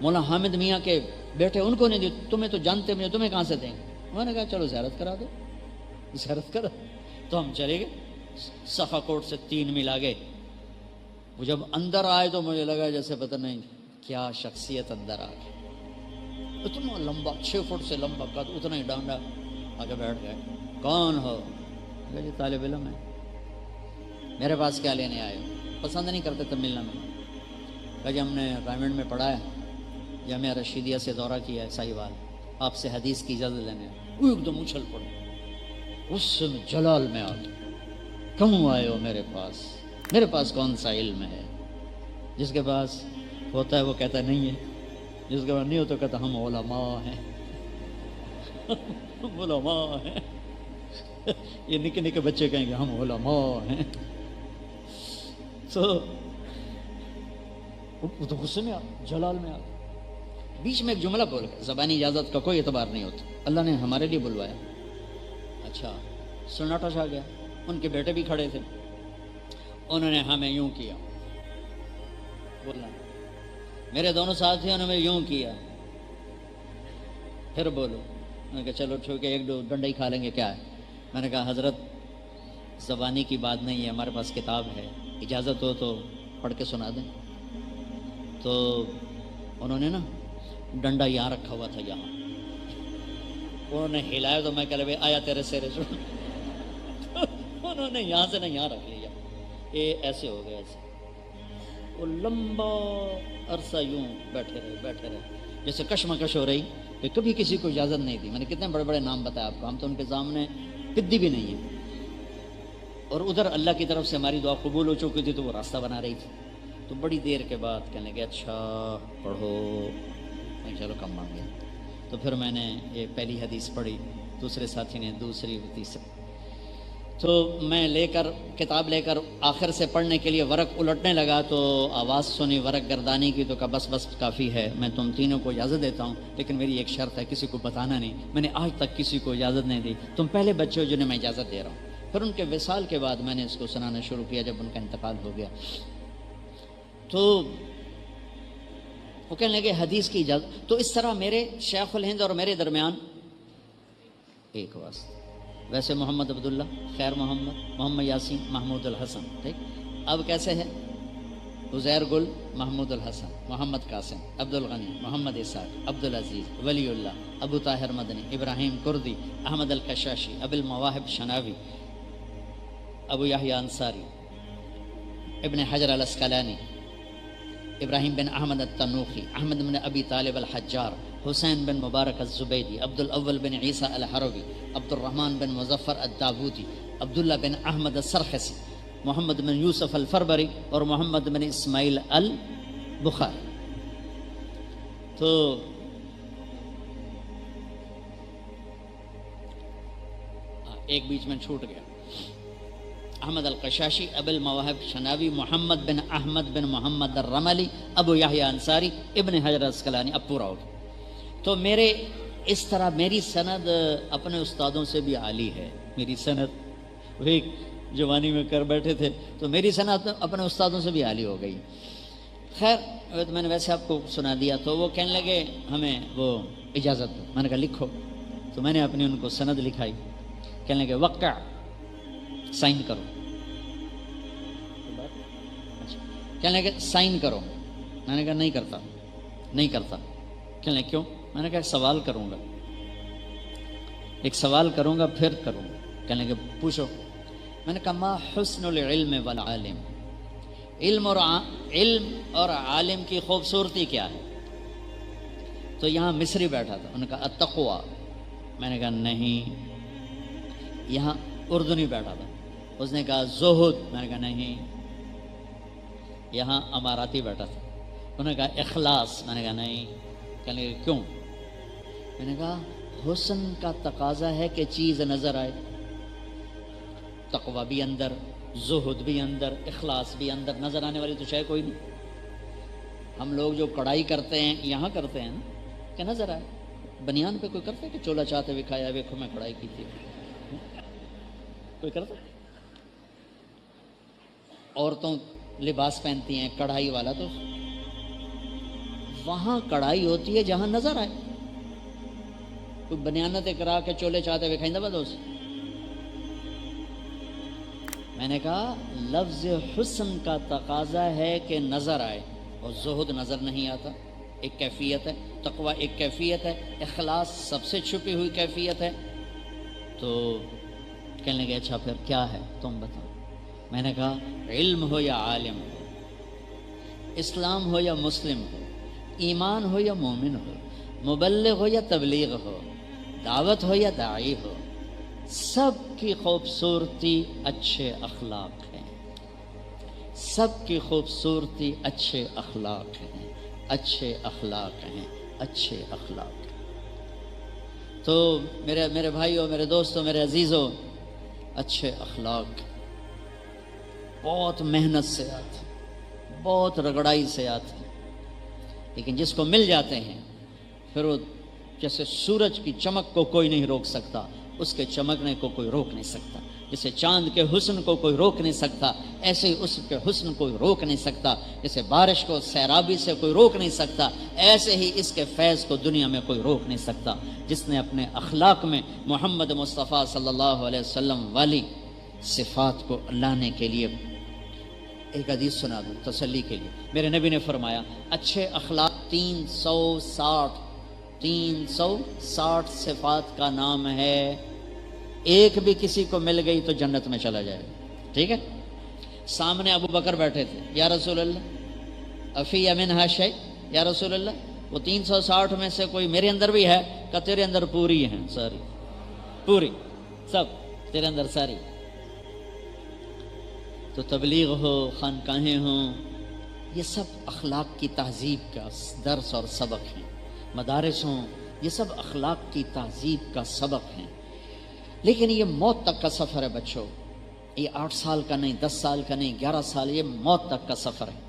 مولانا حامد میاں کے بیٹے ان کو نہیں دی. تمہیں تو جانتے مجھے، تمہیں کہاں سے دیں گے؟ انہوں نے کہا چلو زیارت کرا دو. زیارت کرا تو ہم چلے گئے. صفا کوٹ سے 3 میل آگے. وہ جب اندر آئے تو مجھے لگا جیسے پتہ نہیں کیا شخصیت اندر آ گئی. اتنا لمبا، 6 فٹ سے لمبا قد، اتنا ہی ڈانڈا. آگے بیٹھ گئے. کون ہو؟ جی طالب علم ہے. میرے پاس کیا لینے آئے ہو؟ پسند نہیں کرتے تب ملنا میں. کہا جی ہم نے کانوینٹ میں پڑھا ہے، جامعہ رشیدیہ سے دورہ کیا ہے ساہیوال، آپ سے حدیث کی اجازت لینے آئے. وہ ایک دم اچھل پڑے، اس سے جلال میں آ گیا. کیوں آئے ہو میرے پاس؟ میرے پاس کون سا علم ہے؟ جس کے پاس ہوتا ہے وہ کہتا نہیں ہے، جس کے پاس نہیں ہوتا کہتا ہم علماء ہیں. ہم علماء ہیں. یہ نکے نکے بچے کہیں گے ہم علماء ہیں. تو وہ تو غصے میں آ، جلال میں آ. بیچ میں ایک جملہ بول گیا. زبانی اجازت کا کوئی اعتبار نہیں ہوتا، اللہ نے ہمارے لیے بلوایا. اچھا سناٹا چھا گیا. ان کے بیٹے بھی کھڑے تھے. انہوں نے ہمیں یوں کیا، بولنا میرے دونوں ساتھیوں نے ہمیں یوں کیا. پھر بولو. میں نے کہا چلو ٹھیک ہے، 1-2 ڈنڈا ہی کھا لیں گے، کیا ہے؟ میں نے کہا حضرت زبانی کی بات نہیں ہے، ہمارے پاس کتاب ہے، اجازت ہو تو پڑھ کے سنا دیں. تو انہوں نے نا ڈنڈا یہاں رکھا ہوا تھا، یہاں انہوں نے ہلایا تو میں کہہ رہا آیا تیرے سیرے سے. انہوں نے یہاں سے نہ یہاں رکھ لیا. یہ ایسے ہو گیا ایسے. وہ لمبا عرصہ یوں بیٹھے رہے جیسے کشمکش ہو رہی کہ کبھی کسی کو اجازت نہیں دی. میں نے کتنے بڑے بڑے نام بتایا آپ کو، ہم تو ان کے سامنے پدی بھی نہیں ہے. اور ادھر اللہ کی طرف سے ہماری دعا قبول ہو چکی تھی تو وہ راستہ بنا رہی تھی. تو بڑی دیر کے بعد کہنے لگے اچھا پڑھو. میں چلو کم مان گیا. تو پھر میں نے یہ پہلی حدیث پڑھی، دوسرے ساتھی نے دوسری، تیسری. تو میں کتاب لے کر آخر سے پڑھنے کے لیے ورق الٹنے لگا تو آواز سنی ورق گردانی کی. تو کہا بس کافی ہے، میں تم تینوں کو اجازت دیتا ہوں، لیکن میری ایک شرط ہے، کسی کو بتانا نہیں. میں نے آج تک کسی کو اجازت نہیں دی، تم پہلے بچے ہو جنہیں میں اجازت دے رہا ہوں. پھر ان کے وصال کے بعد میں نے اس کو سنانا شروع کیا جب ان کا انتقال ہو گیا. تو وہ کہنے لگے حدیث کی اجازت. تو اس طرح میرے شیخ الہند اور میرے درمیان ایک واسطہ. ویسے محمد عبداللہ، خیر محمد یاسین، محمود الحسن، ٹھیک. اب کیسے ہے؟ عزیر گل، محمود الحسن، محمد قاسم، عبد الغنی، محمد اسحاق، عبد العزیز، ولی اللہ، ابو طاہر مدنی، ابراہیم کردی، احمد الکشاشی، ابو المواہب شناوی، ابو یحییٰ انصاری، ابن حجر الاسقلانی، ابراہیم بن احمد التنوخی، احمد بن ابی طالب الحجار، حسین بن مبارک الزبیدی، عبد الاول بن عیسیٰ الحروی، عبد الرحمن بن مظفر الداودی، عبداللہ بن احمد السرخسی، محمد بن یوسف الفربری اور محمد بن اسماعیل البخاری. تو ایک بیچ میں چھوٹ گیا. احمد القشاشی، ابو المواہب شناوی، محمد بن احمد بن محمد الرملی، ابو یحییٰ انصاری، ابن حجر الاسقلانی. اب پورا ہو گیا. تو میرے اس طرح میری سند اپنے استادوں سے بھی عالی ہے. میری سند وہی جوانی میں کر بیٹھے تھے تو میری سند اپنے استادوں سے بھی عالی ہو گئی. خیر تو میں نے ویسے آپ کو سنا دیا. تو وہ کہنے لگے ہمیں وہ اجازت دو. میں نے کہا لکھو. تو میں نے اپنی ان کو سند لکھائی. کہنے لگے وقع، سائن کرو. کہنے لگے سائن کرو. میں نے کہا نہیں کرتا. کہنے لگے کیوں؟ میں نے کہا ایک سوال کروں گا پھر کروں گا. کہنے لگے پوچھو. میں نے کہا ما حسن العلم والعالم، علم اور عالم کی خوبصورتی کیا ہے؟ تو یہاں مصری بیٹھا تھا. انہوں نے کہا التقوی. میں نے کہا نہیں. یہاں اردنی بیٹھا تھا. اس نے کہا زہد. میں نے کہا نہیں. یہاں اماراتی بیٹھا تھا. انہوں نے کہا اخلاص. میں نے کہا نہیں. کہنے لگے کیوں؟ میں نے کہا حسن کا تقاضا ہے کہ چیز نظر آئے. تقوی بھی اندر، زہد بھی اندر، اخلاص بھی اندر، نظر آنے والی تو شے کوئی نہیں۔ ہم لوگ جو کڑائی کرتے ہیں یہاں کرتے ہیں نا کہ نظر آئے، بنیان پہ کوئی کرتا ہے کہ چولا چاہتے ہوئے کھایا ویکھو میں کڑائی کی تھی، کوئی کرتا؟ عورتوں لباس پہنتی ہیں کڑھائی والا، تو وہاں کڑھائی ہوتی ہے جہاں نظر آئے، کوئی بنیانت کرا کے چولے چاہتے ہوئے کھائیں بدوس۔ میں نے کہا لفظ حسن کا تقاضا ہے کہ نظر آئے، اور زہد نظر نہیں آتا، ایک کیفیت ہے، تقویٰ ایک کیفیت ہے، اخلاص سب سے چھپی ہوئی کیفیت ہے۔ تو کہنے لگے اچھا پھر کیا ہے تم بتاؤ۔ میں نے کہا علم ہو یا عالم ہو، اسلام ہو یا مسلم ہو، ایمان ہو یا مومن ہو، مبلغ ہو یا تبلیغ ہو، دعوت ہو یا داعی ہو، سب کی خوبصورتی اچھے اخلاق ہیں، سب کی خوبصورتی اچھے اخلاق ہیں، اچھے اخلاق ہیں، اچھے اخلاق ہیں۔ تو میرے بھائیوں، میرے دوستوں، میرے عزیزوں، اچھے اخلاق بہت محنت سے آتے، بہت رگڑائی سے آتے، لیکن جس کو مل جاتے ہیں پھر وہ جیسے سورج کی چمک کو کوئی نہیں روک سکتا، اس کے چمکنے کو کوئی روک نہیں سکتا، جیسے چاند کے حسن کو کوئی روک نہیں سکتا ایسے ہی اس کے حسن کوئی روک نہیں سکتا، جیسے بارش کو سیرابی سے کوئی روک نہیں سکتا ایسے ہی اس کے فیض کو دنیا میں کوئی روک نہیں سکتا۔ جس نے اپنے اخلاق میں محمد مصطفیٰ صلی اللہ علیہ وسلم والی صفات کو لانے کے لیے، ایک حدیث سنا دوں تسلی کے لیے، میرے نبی نے فرمایا اچھے اخلاق 360 صفات کا نام ہے، ایک بھی کسی کو مل گئی تو جنت میں چلا جائے گا۔ ٹھیک ہے؟ سامنے ابو بکر بیٹھے تھے، یا رسول اللہ افی منہا شیء، یا رسول اللہ وہ 360 میں سے کوئی میرے اندر بھی ہے؟ کہ تیرے اندر پوری ہیں، ساری پوری، سب تیرے اندر ساری۔ تو تبلیغ ہو، خانقاہیں ہوں، یہ سب اخلاق کی تہذیب کا درس اور سبق ہیں، مدارس ہوں، یہ سب اخلاق کی تہذیب کا سبق ہیں۔ لیکن یہ موت تک کا سفر ہے بچوں، یہ 8 سال کا نہیں، 10 سال کا نہیں، 11 سال، یہ موت تک کا سفر ہے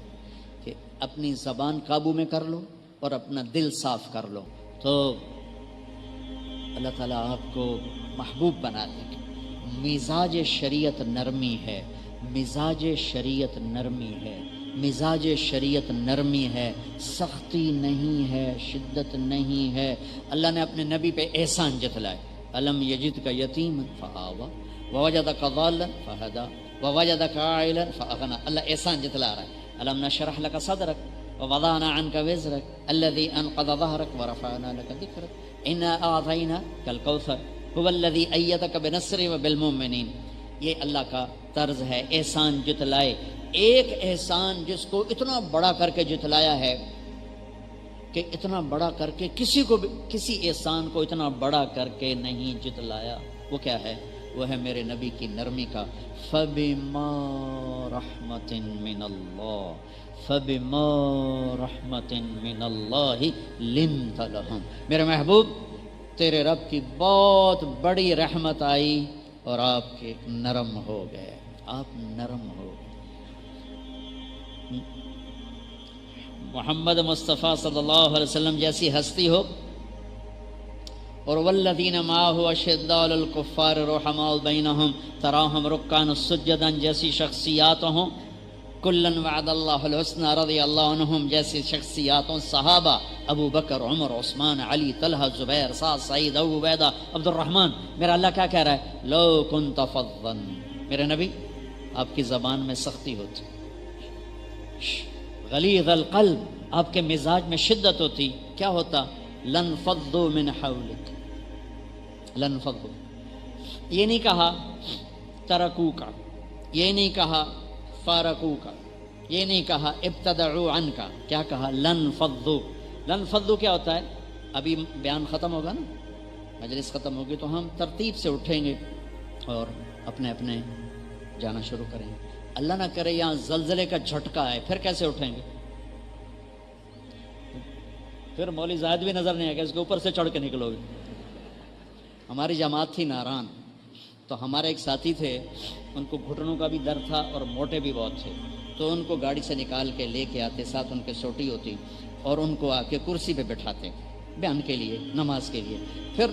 کہ اپنی زبان قابو میں کر لو اور اپنا دل صاف کر لو تو اللہ تعالیٰ آپ کو محبوب بنا دے گا۔ مزاج شریعت نرمی ہے، مزاج شریعت نرمی ہے، مزاج شریعت نرمی ہے، سختی نہیں ہے، شدت نہیں ہے۔ اللہ نے اپنے نبی پہ احسان جتلائے، الم یجدک یتیما فآویٰ ووجدک ضالا فہدیٰ ووجدک عائلا فاغنیٰ۔ اللہ احسان جتلا رہا ہے، الم نشرح لک صدرک ووضعنا عنک وزرک الذی انقض ظہرک ورفعنا لک ذکرک انا اعطیناک الکوثر هو الذی ایدک بنصرہ وبالمؤمنین۔ یہ اللہ کا طرز ہے، احسان جتلائے۔ ایک احسان جس کو اتنا بڑا کر کے جتلایا ہے کہ اتنا بڑا کر کے کسی کو بھی، کسی احسان کو اتنا بڑا کر کے نہیں جتلایا، وہ کیا ہے؟ وہ ہے میرے نبی کی نرمی کا۔ فَبِمَا رَحْمَةٍ مِّنَ اللَّهِ فَبِمَا رَحْمَةٍ مِّنَ اللَّهِ لِنْتَ لَهُمْ۔ میرے محبوب تیرے رب کی بہت بڑی رحمت آئی اور آپ کے نرم ہو گئے، آپ نرم ہو گئے۔ محمد مصطفیٰ صلی اللہ علیہ وسلم جیسی ہستی ہو، اور والذین معہ اشداء علی الکفار رحماء بینہم تراہم رکعا سجدا جیسی شخصیات ہوں، کلن وعد اللہ الحسنى رضی اللہ عنہم جیسی شخصیات ہوں، صحابہ ابو بکر، عمر، عثمان، علی، طلحہ، زبیر، سعد، سعید، ابو عبیدہ، عبد الرحمن۔ میرا اللہ کیا کہہ رہا ہے؟ لو کنت فظا، میرے نبی آپ کی زبان میں سختی ہوتی، غلیظ القلب، آپ کے مزاج میں شدت ہوتی، کیا ہوتا؟ لنفضوا من حولک، لنفضوا، یہ نہیں کہا ترکو کا، یہ نہیں کہا فارقو کا، یہ نہیں کہا ابتدعوا عنک، کیا کہا؟ لنفضوا۔ لنفضوا کیا ہوتا ہے؟ ابھی بیان ختم ہوگا نا، مجلس ختم ہوگی تو ہم ترتیب سے اٹھیں گے اور اپنے اپنے جانا شروع کریں گے۔ اللہ نہ کرے یہاں زلزلے کا جھٹکا ہے، پھر کیسے اٹھیں گے؟ پھر مولوی زاہد بھی نظر نہیں آئے گا، اس کے اوپر سے چڑھ کے نکلو گے۔ ہماری جماعت تھی ناران، تو ہمارے ایک ساتھی تھے، ان کو گھٹنوں کا بھی درد تھا اور موٹے بھی بہت تھے، تو ان کو گاڑی سے نکال کے لے کے آتے، ساتھ ان کے سوٹی ہوتی اور ان کو آ کے کرسی پہ بٹھاتے بیان کے لیے، نماز کے لیے، پھر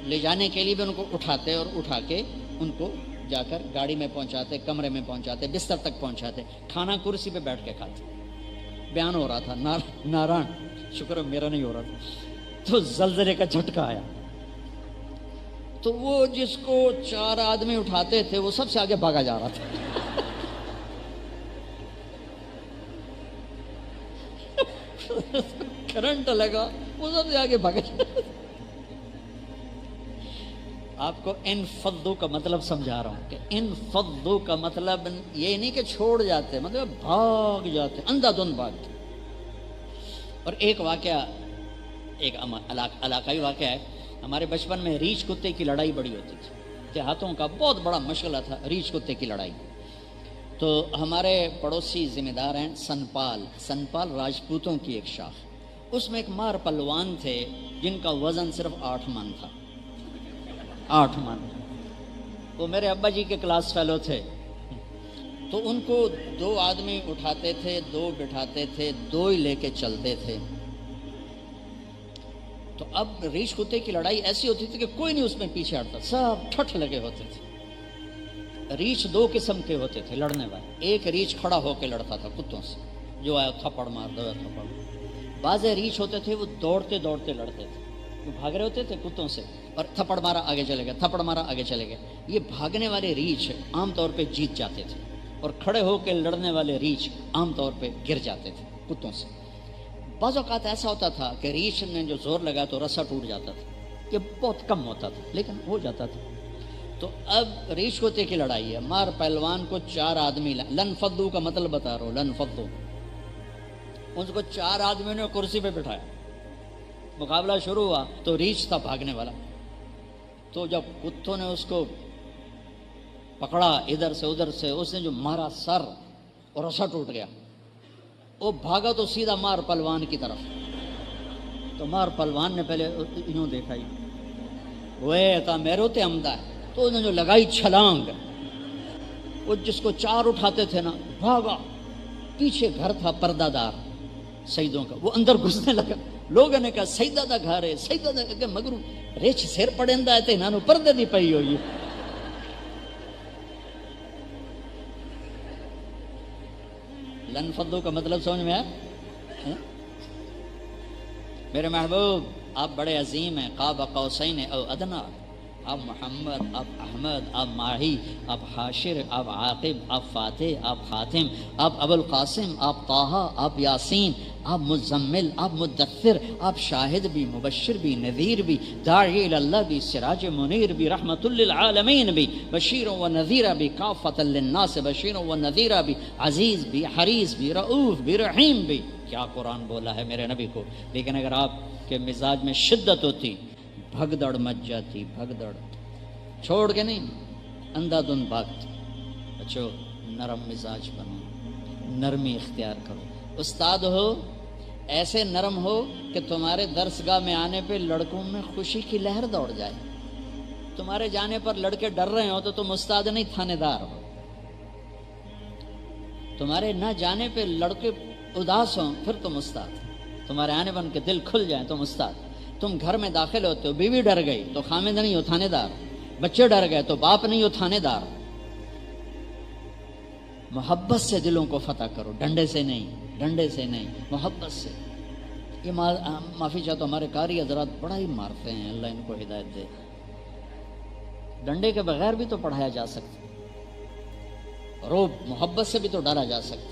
لے جانے کے لیے بھی ان کو اٹھاتے اور اٹھا کے ان کو جا کر گاڑی میں پہنچاتے، کمرے میں پہنچاتے، بستر تک پہنچاتے، کھانا کرسی پہ بیٹھ کے کھاتے۔ بیان ہو رہا تھا، ناران، شکر ہے میرا نہیں ہو رہا تھا، تو زلزلے کا جھٹکا آیا، تو وہ جس کو 4 آدمی اٹھاتے تھے وہ سب سے آگے بھاگا جا رہا تھا۔ کرنٹ لگا، وہ سب سے آگے بھاگا جا رہا تھا۔ آپ کو انفضوا کا مطلب سمجھا رہا ہوں کہ انفضوا کا مطلب یہ نہیں کہ چھوڑ جاتے، مطلب بھاگ جاتے، اندھا دھند بھاگتے۔ اور ایک واقعہ، ایک علاقائی واقعہ ہے، ہمارے بچپن میں ریچھ کتے کی لڑائی بڑی ہوتی تھی، دیہاتوں کا بہت بڑا مشغلہ تھا ریچھ کتے کی لڑائی۔ تو ہمارے پڑوسی ذمہ دار ہیں سنپال راجپوتوں کی ایک شاخ، اس میں ایک مار پلوان تھے جن کا وزن صرف 8 من تھا، 8 من۔ وہ میرے ابا جی کے کلاس فیلو تھے، تو ان کو 2 آدمی اٹھاتے تھے، 2 بٹھاتے تھے، 2 ہی لے کے چلتے تھے۔ تو اب ریچھ کتے کی لڑائی ایسی ہوتی تھی کہ کوئی نہیں اس میں پیچھے ہٹتا، سب ٹھٹھ لگے ہوتے تھے۔ ریچھ 2 قسم کے ہوتے تھے لڑنے والے، ایک ریچھ کھڑا ہو کے لڑتا تھا کتوں سے، جو آیا تھپڑ مار دو تھپڑ۔ بعض ریچھ ہوتے تھے وہ دوڑتے دوڑتے لڑتے تھے، وہ بھاگ رہے ہوتے تھے کتوں سے اور تھپڑ مارا آگے چلے گئے، تھپڑ مارا آگے چلے گئے۔ یہ بھاگنے والے ریچھ عام طور پہ جیت جاتے تھے اور کھڑے ہو کے لڑنے والے ریچھ عام طور پہ گر جاتے تھے کتوں سے۔ بعض اوقات ایسا ہوتا تھا کہ ریچھ نے جو زور لگا تو رسا ٹوٹ جاتا تھا، یہ بہت کم ہوتا تھا لیکن ہو جاتا تھا۔ تو اب ریچھ کتے کی لڑائی ہے، مار پہلوان کو 4 آدمی، لنفضوا کا مطلب بتا رہا ہوں، لنفضوا، ان کو 4 آدمیوں نے کرسی پہ بٹھایا، مقابلہ شروع ہوا تو ریچھ تھا بھاگنے والا، تو جب کتوں نے اس کو پکڑا ادھر سے ادھر سے، اس نے جو مارا سر اور رسا ٹوٹ گیا، وہ بھاگا تو سیدھا مار پلوان کی طرف، تو مار پلوان نے پہلے انہوں دیکھا ہی، وہ تا میرو تے عمدہ ہے، تو انہوں نے جو لگائی چھلانگ، وہ جس کو 4 اٹھاتے تھے نا بھاگا، پیچھے گھر تھا پردہ دار سیدوں کا، وہ اندر گھسنے لگا، لوگوں نے کہا سیدہ دا گھر ہے، سیدہ دا کہ مگر ریچھ سر پڑیندا ہے تے انہاں نوں پردے دی پئی ہوئی۔ لنفضوا کا مطلب سمجھ میں آیا؟ میرے محبوب آپ بڑے عظیم ہیں، قاب قوسین او ادنا، آپ محمد، آپ احمد، آپ ماہی، آپ حاشر، آپ عاقب، آپ فاتح، آپ خاتم، آپ ابو القاسم، آپ طٰہٰ، آپ یاسین، آپ مزمل، آپ مدثر، آپ شاہد بھی، مبشر بھی، نذیر بھی، داعی اللہ بھی، سراج منیر بھی، رحمت للعالمین بھی، بشیر و نذیر بھی، کافۃ للناس بشیر و نذیر بھی، عزیز بھی، حریص بھی، رؤوف بھی، رحیم بھی۔ کیا قرآن بولا ہے میرے نبی کو۔ لیکن اگر آپ کے مزاج میں شدت ہوتی، بھگدڑ مچ جاتی، بھگدڑ چھوڑ کے نہیں، اندھا دھند بھاگتی۔ بچو نرم مزاج بنو، نرمی اختیار کرو، استاد ہو ایسے نرم ہو کہ تمہارے درسگاہ میں آنے پہ لڑکوں میں خوشی کی لہر دوڑ جائے، تمہارے جانے پر لڑکے ڈر رہے ہو تو تم استاد نہیں تھانے دار ہو، تمہارے نہ جانے پہ لڑکے اداس ہوں پھر تم استاد، تمہارے آنے پر ان کے دل کھل جائیں تم استاد۔ تم گھر میں داخل ہوتے ہو، بیوی ڈر گئی تو خامد نہیں ہو تھانے دار، بچے ڈر گئے تو باپ نہیں ہو تھانے دار۔ محبت سے دلوں کو فتح کرو، ڈنڈے سے نہیں، ڈنڈے سے نہیں، محبت سے۔ یہ معافی چاہتا ہوں، ہمارے قاری حضرات بڑا ہی مارتے ہیں، اللہ ان کو ہدایت دے۔ ڈنڈے کے بغیر بھی تو پڑھایا جا سکتا، روب محبت سے بھی تو ڈالا جا سکتا۔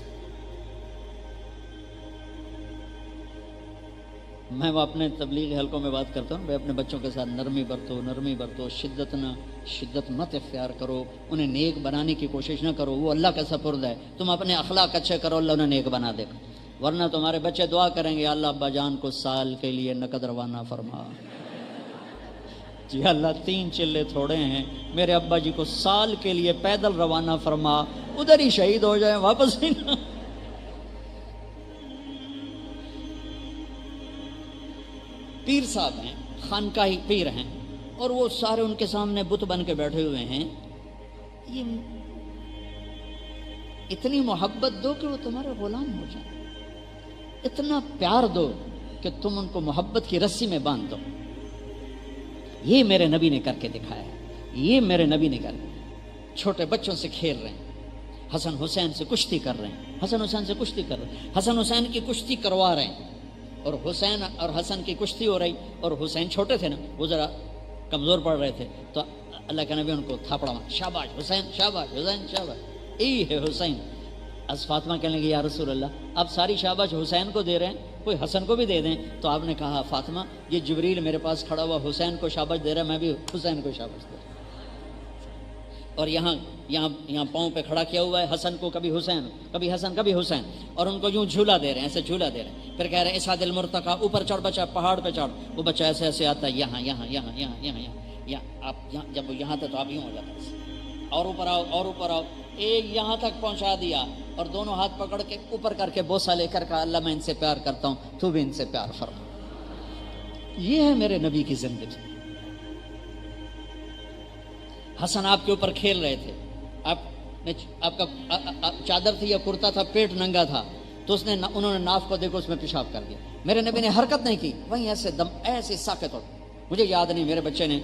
میں وہ اپنے تبلیغ حلقوں میں بات کرتا ہوں، بھائی اپنے بچوں کے ساتھ نرمی برتو، نرمی برتو، شدت مت اختیار کرو، انہیں نیک بنانے کی کوشش نہ کرو، وہ اللہ کا سپرد ہے، تم اپنے اخلاق اچھے کرو، اللہ انہیں نیک بنا دے گا، ورنہ تمہارے بچے دعا کریں گے اللہ ابا جان کو سال کے لیے نقد روانہ فرما۔ جی اللہ 3 چلے تھوڑے ہیں، میرے ابا جی کو سال کے لیے پیدل روانہ فرما، ادھر ہی شہید ہو جائیں، واپس ہی نہ۔ پیر صاحب ہیں، خانقاہی پیر ہیں، اور وہ سارے ان کے سامنے بت بن کے بیٹھے ہوئے ہیں، یہ اتنی محبت دو کہ وہ تمہارے غلام ہو جائیں، اتنا پیار دو کہ تم ان کو محبت کی رسی میں باندھ دو. یہ میرے نبی نے کر کے دکھایا ہے. یہ میرے نبی نے کر چھوٹے بچوں سے کھیل رہے ہیں، حسن حسین سے کشتی کر رہے ہیں، حسن حسین سے کشتی کر رہے ہیں، حسن حسین کی کشتی کروا رہے ہیں، اور حسین اور حسن کی کشتی ہو رہی، اور حسین چھوٹے تھے نا، وہ ذرا کمزور پڑ رہے تھے، تو اللہ کے نبی ان کو تھاپڑا مارا، شاباش حسین، شاباش حسین، شاباش. یہی ہے حسین. از فاطمہ کہنے لگی یا رسول اللہ آپ ساری شاباش حسین کو دے رہے ہیں، کوئی حسن کو بھی دے دیں. تو آپ نے کہا فاطمہ یہ جبریل میرے پاس کھڑا ہوا حسین کو شاباش دے رہا ہے، میں بھی حسین کو شاباش دے رہا ہوں. اور یہاں پاؤں پہ کھڑا کیا ہوا ہے حسن کو، کبھی حسین کبھی حسن کبھی حسین، اور ان کو یوں جھولا دے رہے ہیں، ایسے جھولا دے رہے ہیں. پھر کہہ رہے ہیں اسعد المرتقی، اوپر چڑھ بچہ، پہاڑ پہ چڑھ. وہ بچہ ایسے ایسے آتا ہے، یہاں یہاں یہاں یہاں یہاں یہاں آپ یہاں، جب وہ یہاں تھا تو آپ یوں ہو جاتا ہے، اور اوپر آؤ اور اوپر آؤ. ایک یہاں تک پہنچا دیا اور دونوں ہاتھ پکڑ کے اوپر کر کے بوسہ لے کر کہا اللہ میں ان سے پیار کرتا ہوں، تو بھی ان سے پیار فرما. یہ ہے میرے نبی کی زندگی. حسن آپ کے اوپر کھیل رہے تھے، آپ کا چادر تھی یا کرتا تھا، پیٹ ننگا تھا، تو انہوں نے ناف کو دیکھو اس میں پیشاب کر دیا. میرے نبی نے حرکت نہیں کی، وہیں ایسے دم ایسے ساکت ہو. مجھے یاد نہیں میرے بچے نے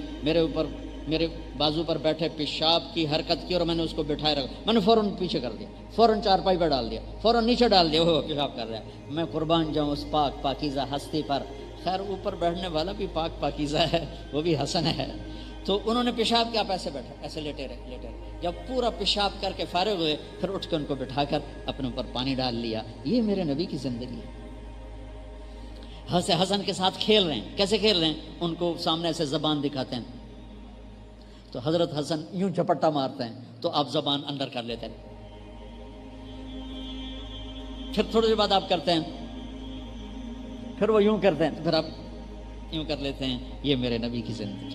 میرے بازو پر بیٹھے پیشاب کی حرکت کی اور میں نے اس کو بٹھائے رکھا، میں نے فوراً پیچھے کر دیا، فوراً چارپائی پہ ڈال دیا، فوراً نیچے ڈال دیا، وہ پیشاب کر رہا ہے. میں قربان جاؤں اس پاک پاکیزہ ہستی پر. خیر اوپر بیٹھنے والا بھی پاک پاکیزہ ہے، وہ بھی حسن ہے. تو انہوں نے پیشاب کیا، ایسے بیٹھا، ایسے لیٹے رہے. جب پورا پیشاب کر کے فارغ ہوئے پھر اٹھ کے ان کو بٹھا کر اپنے اوپر پانی ڈال لیا. یہ میرے نبی کی زندگی ہے. حسن کے ساتھ کھیل رہے ہیں. کیسے کھیل رہے ہیں؟ ان کو سامنے ایسے زبان دکھاتے ہیں تو حضرت حسن یوں جھپٹا مارتے ہیں تو آپ زبان اندر کر لیتے ہیں. پھر تھوڑی دیر بعد آپ کرتے ہیں، پھر وہ یوں کرتے ہیں، پھر آپ یوں کر لیتے ہیں. یہ میرے نبی کی زندگی.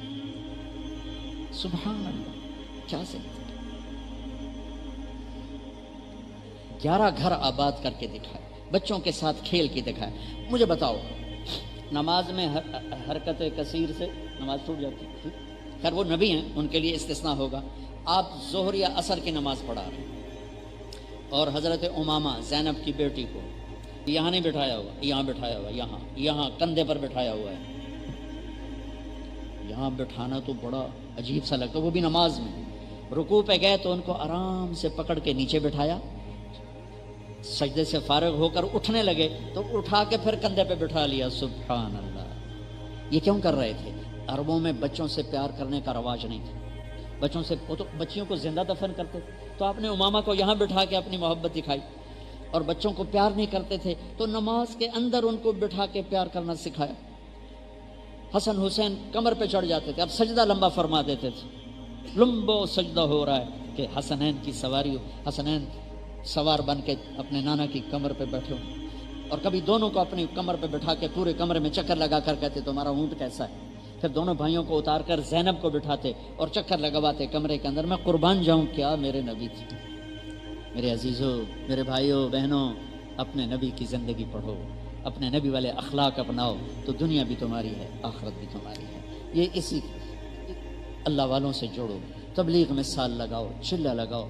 سبحان اللہ، کیا زندگی. 11 گھر آباد کر کے دکھائے، بچوں کے ساتھ کھیل کے دکھائے. مجھے بتاؤ نماز میں حرکت کثیر سے نماز ٹوٹ جاتی ہے. خیر وہ نبی ہیں، ان کے لیے استثناء ہوگا. آپ ظہر یا عصر کی نماز پڑھا رہے ہیں اور حضرت امامہ زینب کی بیٹی کو یہاں نہیں بٹھایا ہوا، یہاں بٹھایا ہوا، یہاں کندھے پر بٹھایا ہوا ہے. یہاں بٹھانا تو بڑا عجیب سا لگتا، وہ بھی نماز میں. رکوع پہ گئے تو ان کو آرام سے پکڑ کے نیچے بٹھایا، سجدے سے فارغ ہو کر اٹھنے لگے تو اٹھا کے پھر کندھے پہ بٹھا لیا. سبحان اللہ. یہ کیوں کر رہے تھے؟ عربوں میں بچوں سے پیار کرنے کا رواج نہیں تھا. بچوں سے وہ تو بچیوں کو زندہ دفن کرتے تھے، تو آپ نے امامہ کو یہاں بٹھا کے اپنی محبت دکھائی. اور بچوں کو پیار نہیں کرتے تھے تو نماز کے اندر ان کو بٹھا کے پیار کرنا سکھایا. حسن حسین کمر پہ چڑھ جاتے تھے، اب سجدہ لمبا فرما دیتے تھے. لمبو سجدہ ہو رہا ہے کہ حسنین کی سواری ہو، حسنین سوار بن کے اپنے نانا کی کمر پہ بیٹھے ہوں. اور کبھی دونوں کو اپنی کمر پہ بٹھا کے پورے کمرے میں چکر لگا کر کہتے تمہارا اونٹ کیسا ہے. پھر دونوں بھائیوں کو اتار کر زینب کو بٹھاتے اور چکر لگواتے کمرے کے اندر. میں قربان جاؤں، کیا میرے نبی تھی. میرے عزیزوں، میرے بھائیوں بہنوں، اپنے نبی کی زندگی پڑھو، اپنے نبی والے اخلاق اپناؤ تو دنیا بھی تمہاری ہے، آخرت بھی تمہاری ہے. یہ اسی اللہ والوں سے جوڑو، تبلیغ میں سال لگاؤ، چلہ لگاؤ،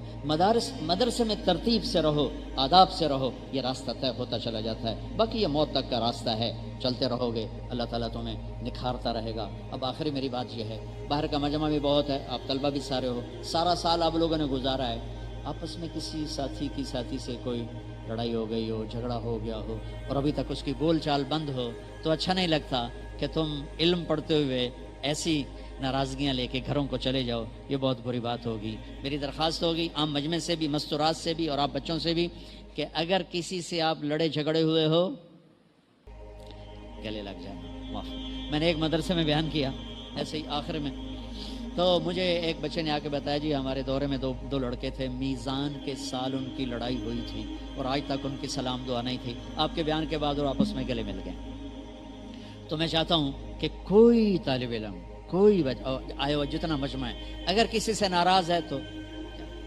مدرسے میں ترتیب سے رہو، آداب سے رہو. یہ راستہ طے ہوتا چلا جاتا ہے. باقی یہ موت تک کا راستہ ہے، چلتے رہو گے اللہ تعالیٰ تمہیں نکھارتا رہے گا. اب آخری میری بات یہ ہے، باہر کا مجمع بھی بہت ہے، آپ طلبہ بھی سارے ہو، سارا سال آپ لوگوں نے گزارا ہے. آپس میں کسی ساتھی سے کوئی لڑائی ہو گئی ہو، جھگڑا ہو گیا ہو اور ابھی تک اس کی بول چال بند ہو تو اچھا نہیں لگتا کہ تم علم پڑھتے ہوئے ایسی ناراضگیاں لے کے گھروں کو چلے جاؤ. یہ بہت بری بات ہوگی. میری درخواست ہوگی عام مجمع سے بھی، مستورات سے بھی اور آپ بچوں سے بھی کہ اگر کسی سے آپ لڑے جھگڑے ہوئے ہو گلے لگ جانا، معاف. میں نے ایک مدرسے میں بیان کیا ایسے ہی آخر میں، تو مجھے ایک بچے نے آ کے بتایا جی ہمارے دورے میں دو لڑکے تھے، میزان کے سال ان کی لڑائی ہوئی تھی اور آج تک ان کی سلام دعا نہیں تھی. آپ کے بیان کے بعد وہ آپس میں گلے مل گئے. تو میں چاہتا ہوں کہ کوئی طالب علم، کوئی آئے ہوا جتنا مجمع ہے، اگر کسی سے ناراض ہے تو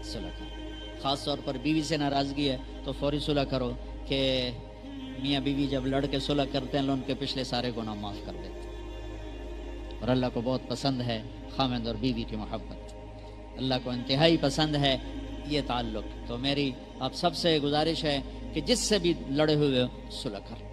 صلح کرو. خاص طور پر بیوی سے ناراضگی ہے تو فوری صلح کرو کہ میاں بیوی جب لڑ کے صلح کرتے ہیں ان کے پچھلے سارے گناہ معاف کر دیتے ہیں. اور اللہ کو بہت پسند ہے خامند اور بیوی کی محبت. اللہ کو انتہائی پسند ہے یہ تعلق. تو میری آپ سب سے گزارش ہے کہ جس سے بھی لڑے ہوئے ہو صلح کر.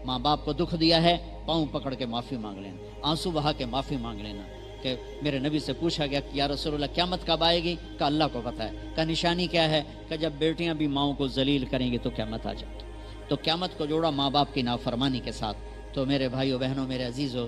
ماں باپ کو دکھ دیا ہے پاؤں پکڑ کے معافی مانگ لینا, آنسو بہا کے معافی مانگ لینا. کہ میرے نبی سے پوچھا گیا کہ یا رسول اللہ قیامت کب آئے گی؟ کہ اللہ کو پتہ ہے. کہ نشانی کیا ہے؟ کہ جب بیٹیاں بھی ماؤں کو ذلیل کریں گی تو قیامت آ جائے گی. تو قیامت کو جوڑا ماں باپ کی نافرمانی کے ساتھ. تو میرے بھائیو بہنوں میرے عزیزو,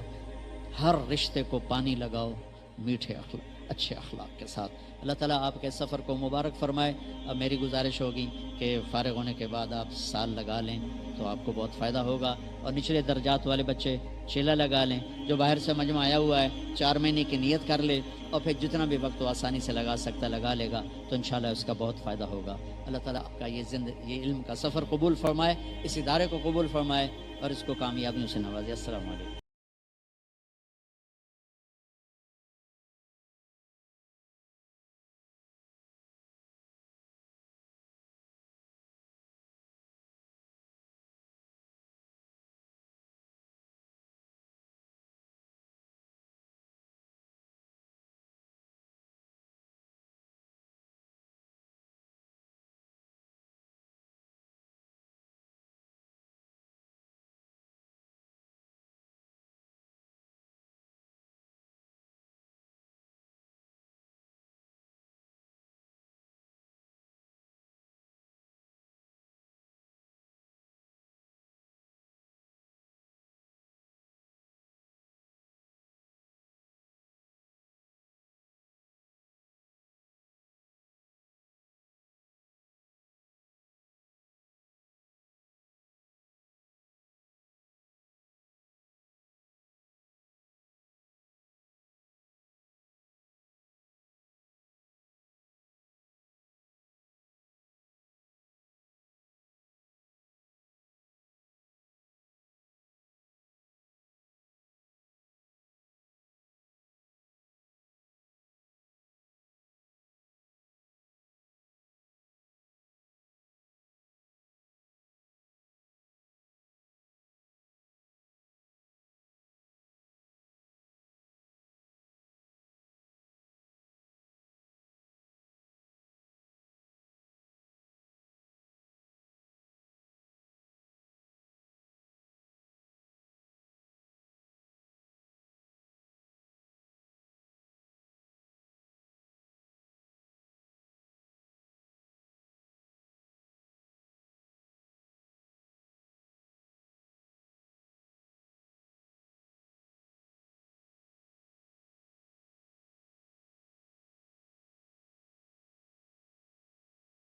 ہر رشتے کو پانی لگاؤ میٹھے اخلاق اچھے اخلاق کے ساتھ. اللہ تعالیٰ آپ کے سفر کو مبارک فرمائے. اب میری گزارش ہوگی کہ فارغ ہونے کے بعد آپ سال لگا لیں تو آپ کو بہت فائدہ ہوگا. اور نچلے درجات والے بچے چیلا لگا لیں. جو باہر سے مجمع آیا ہوا ہے 4 مہینے کی نیت کر لے اور پھر جتنا بھی وقت وہ آسانی سے لگا سکتا لگا لے گا تو انشاءاللہ اس کا بہت فائدہ ہوگا. اللہ تعالیٰ آپ کا یہ علم کا سفر قبول فرمائے, اس ادارے کو قبول فرمائے اور اس کو کامیابیوں سے نوازے. السلام علیکم.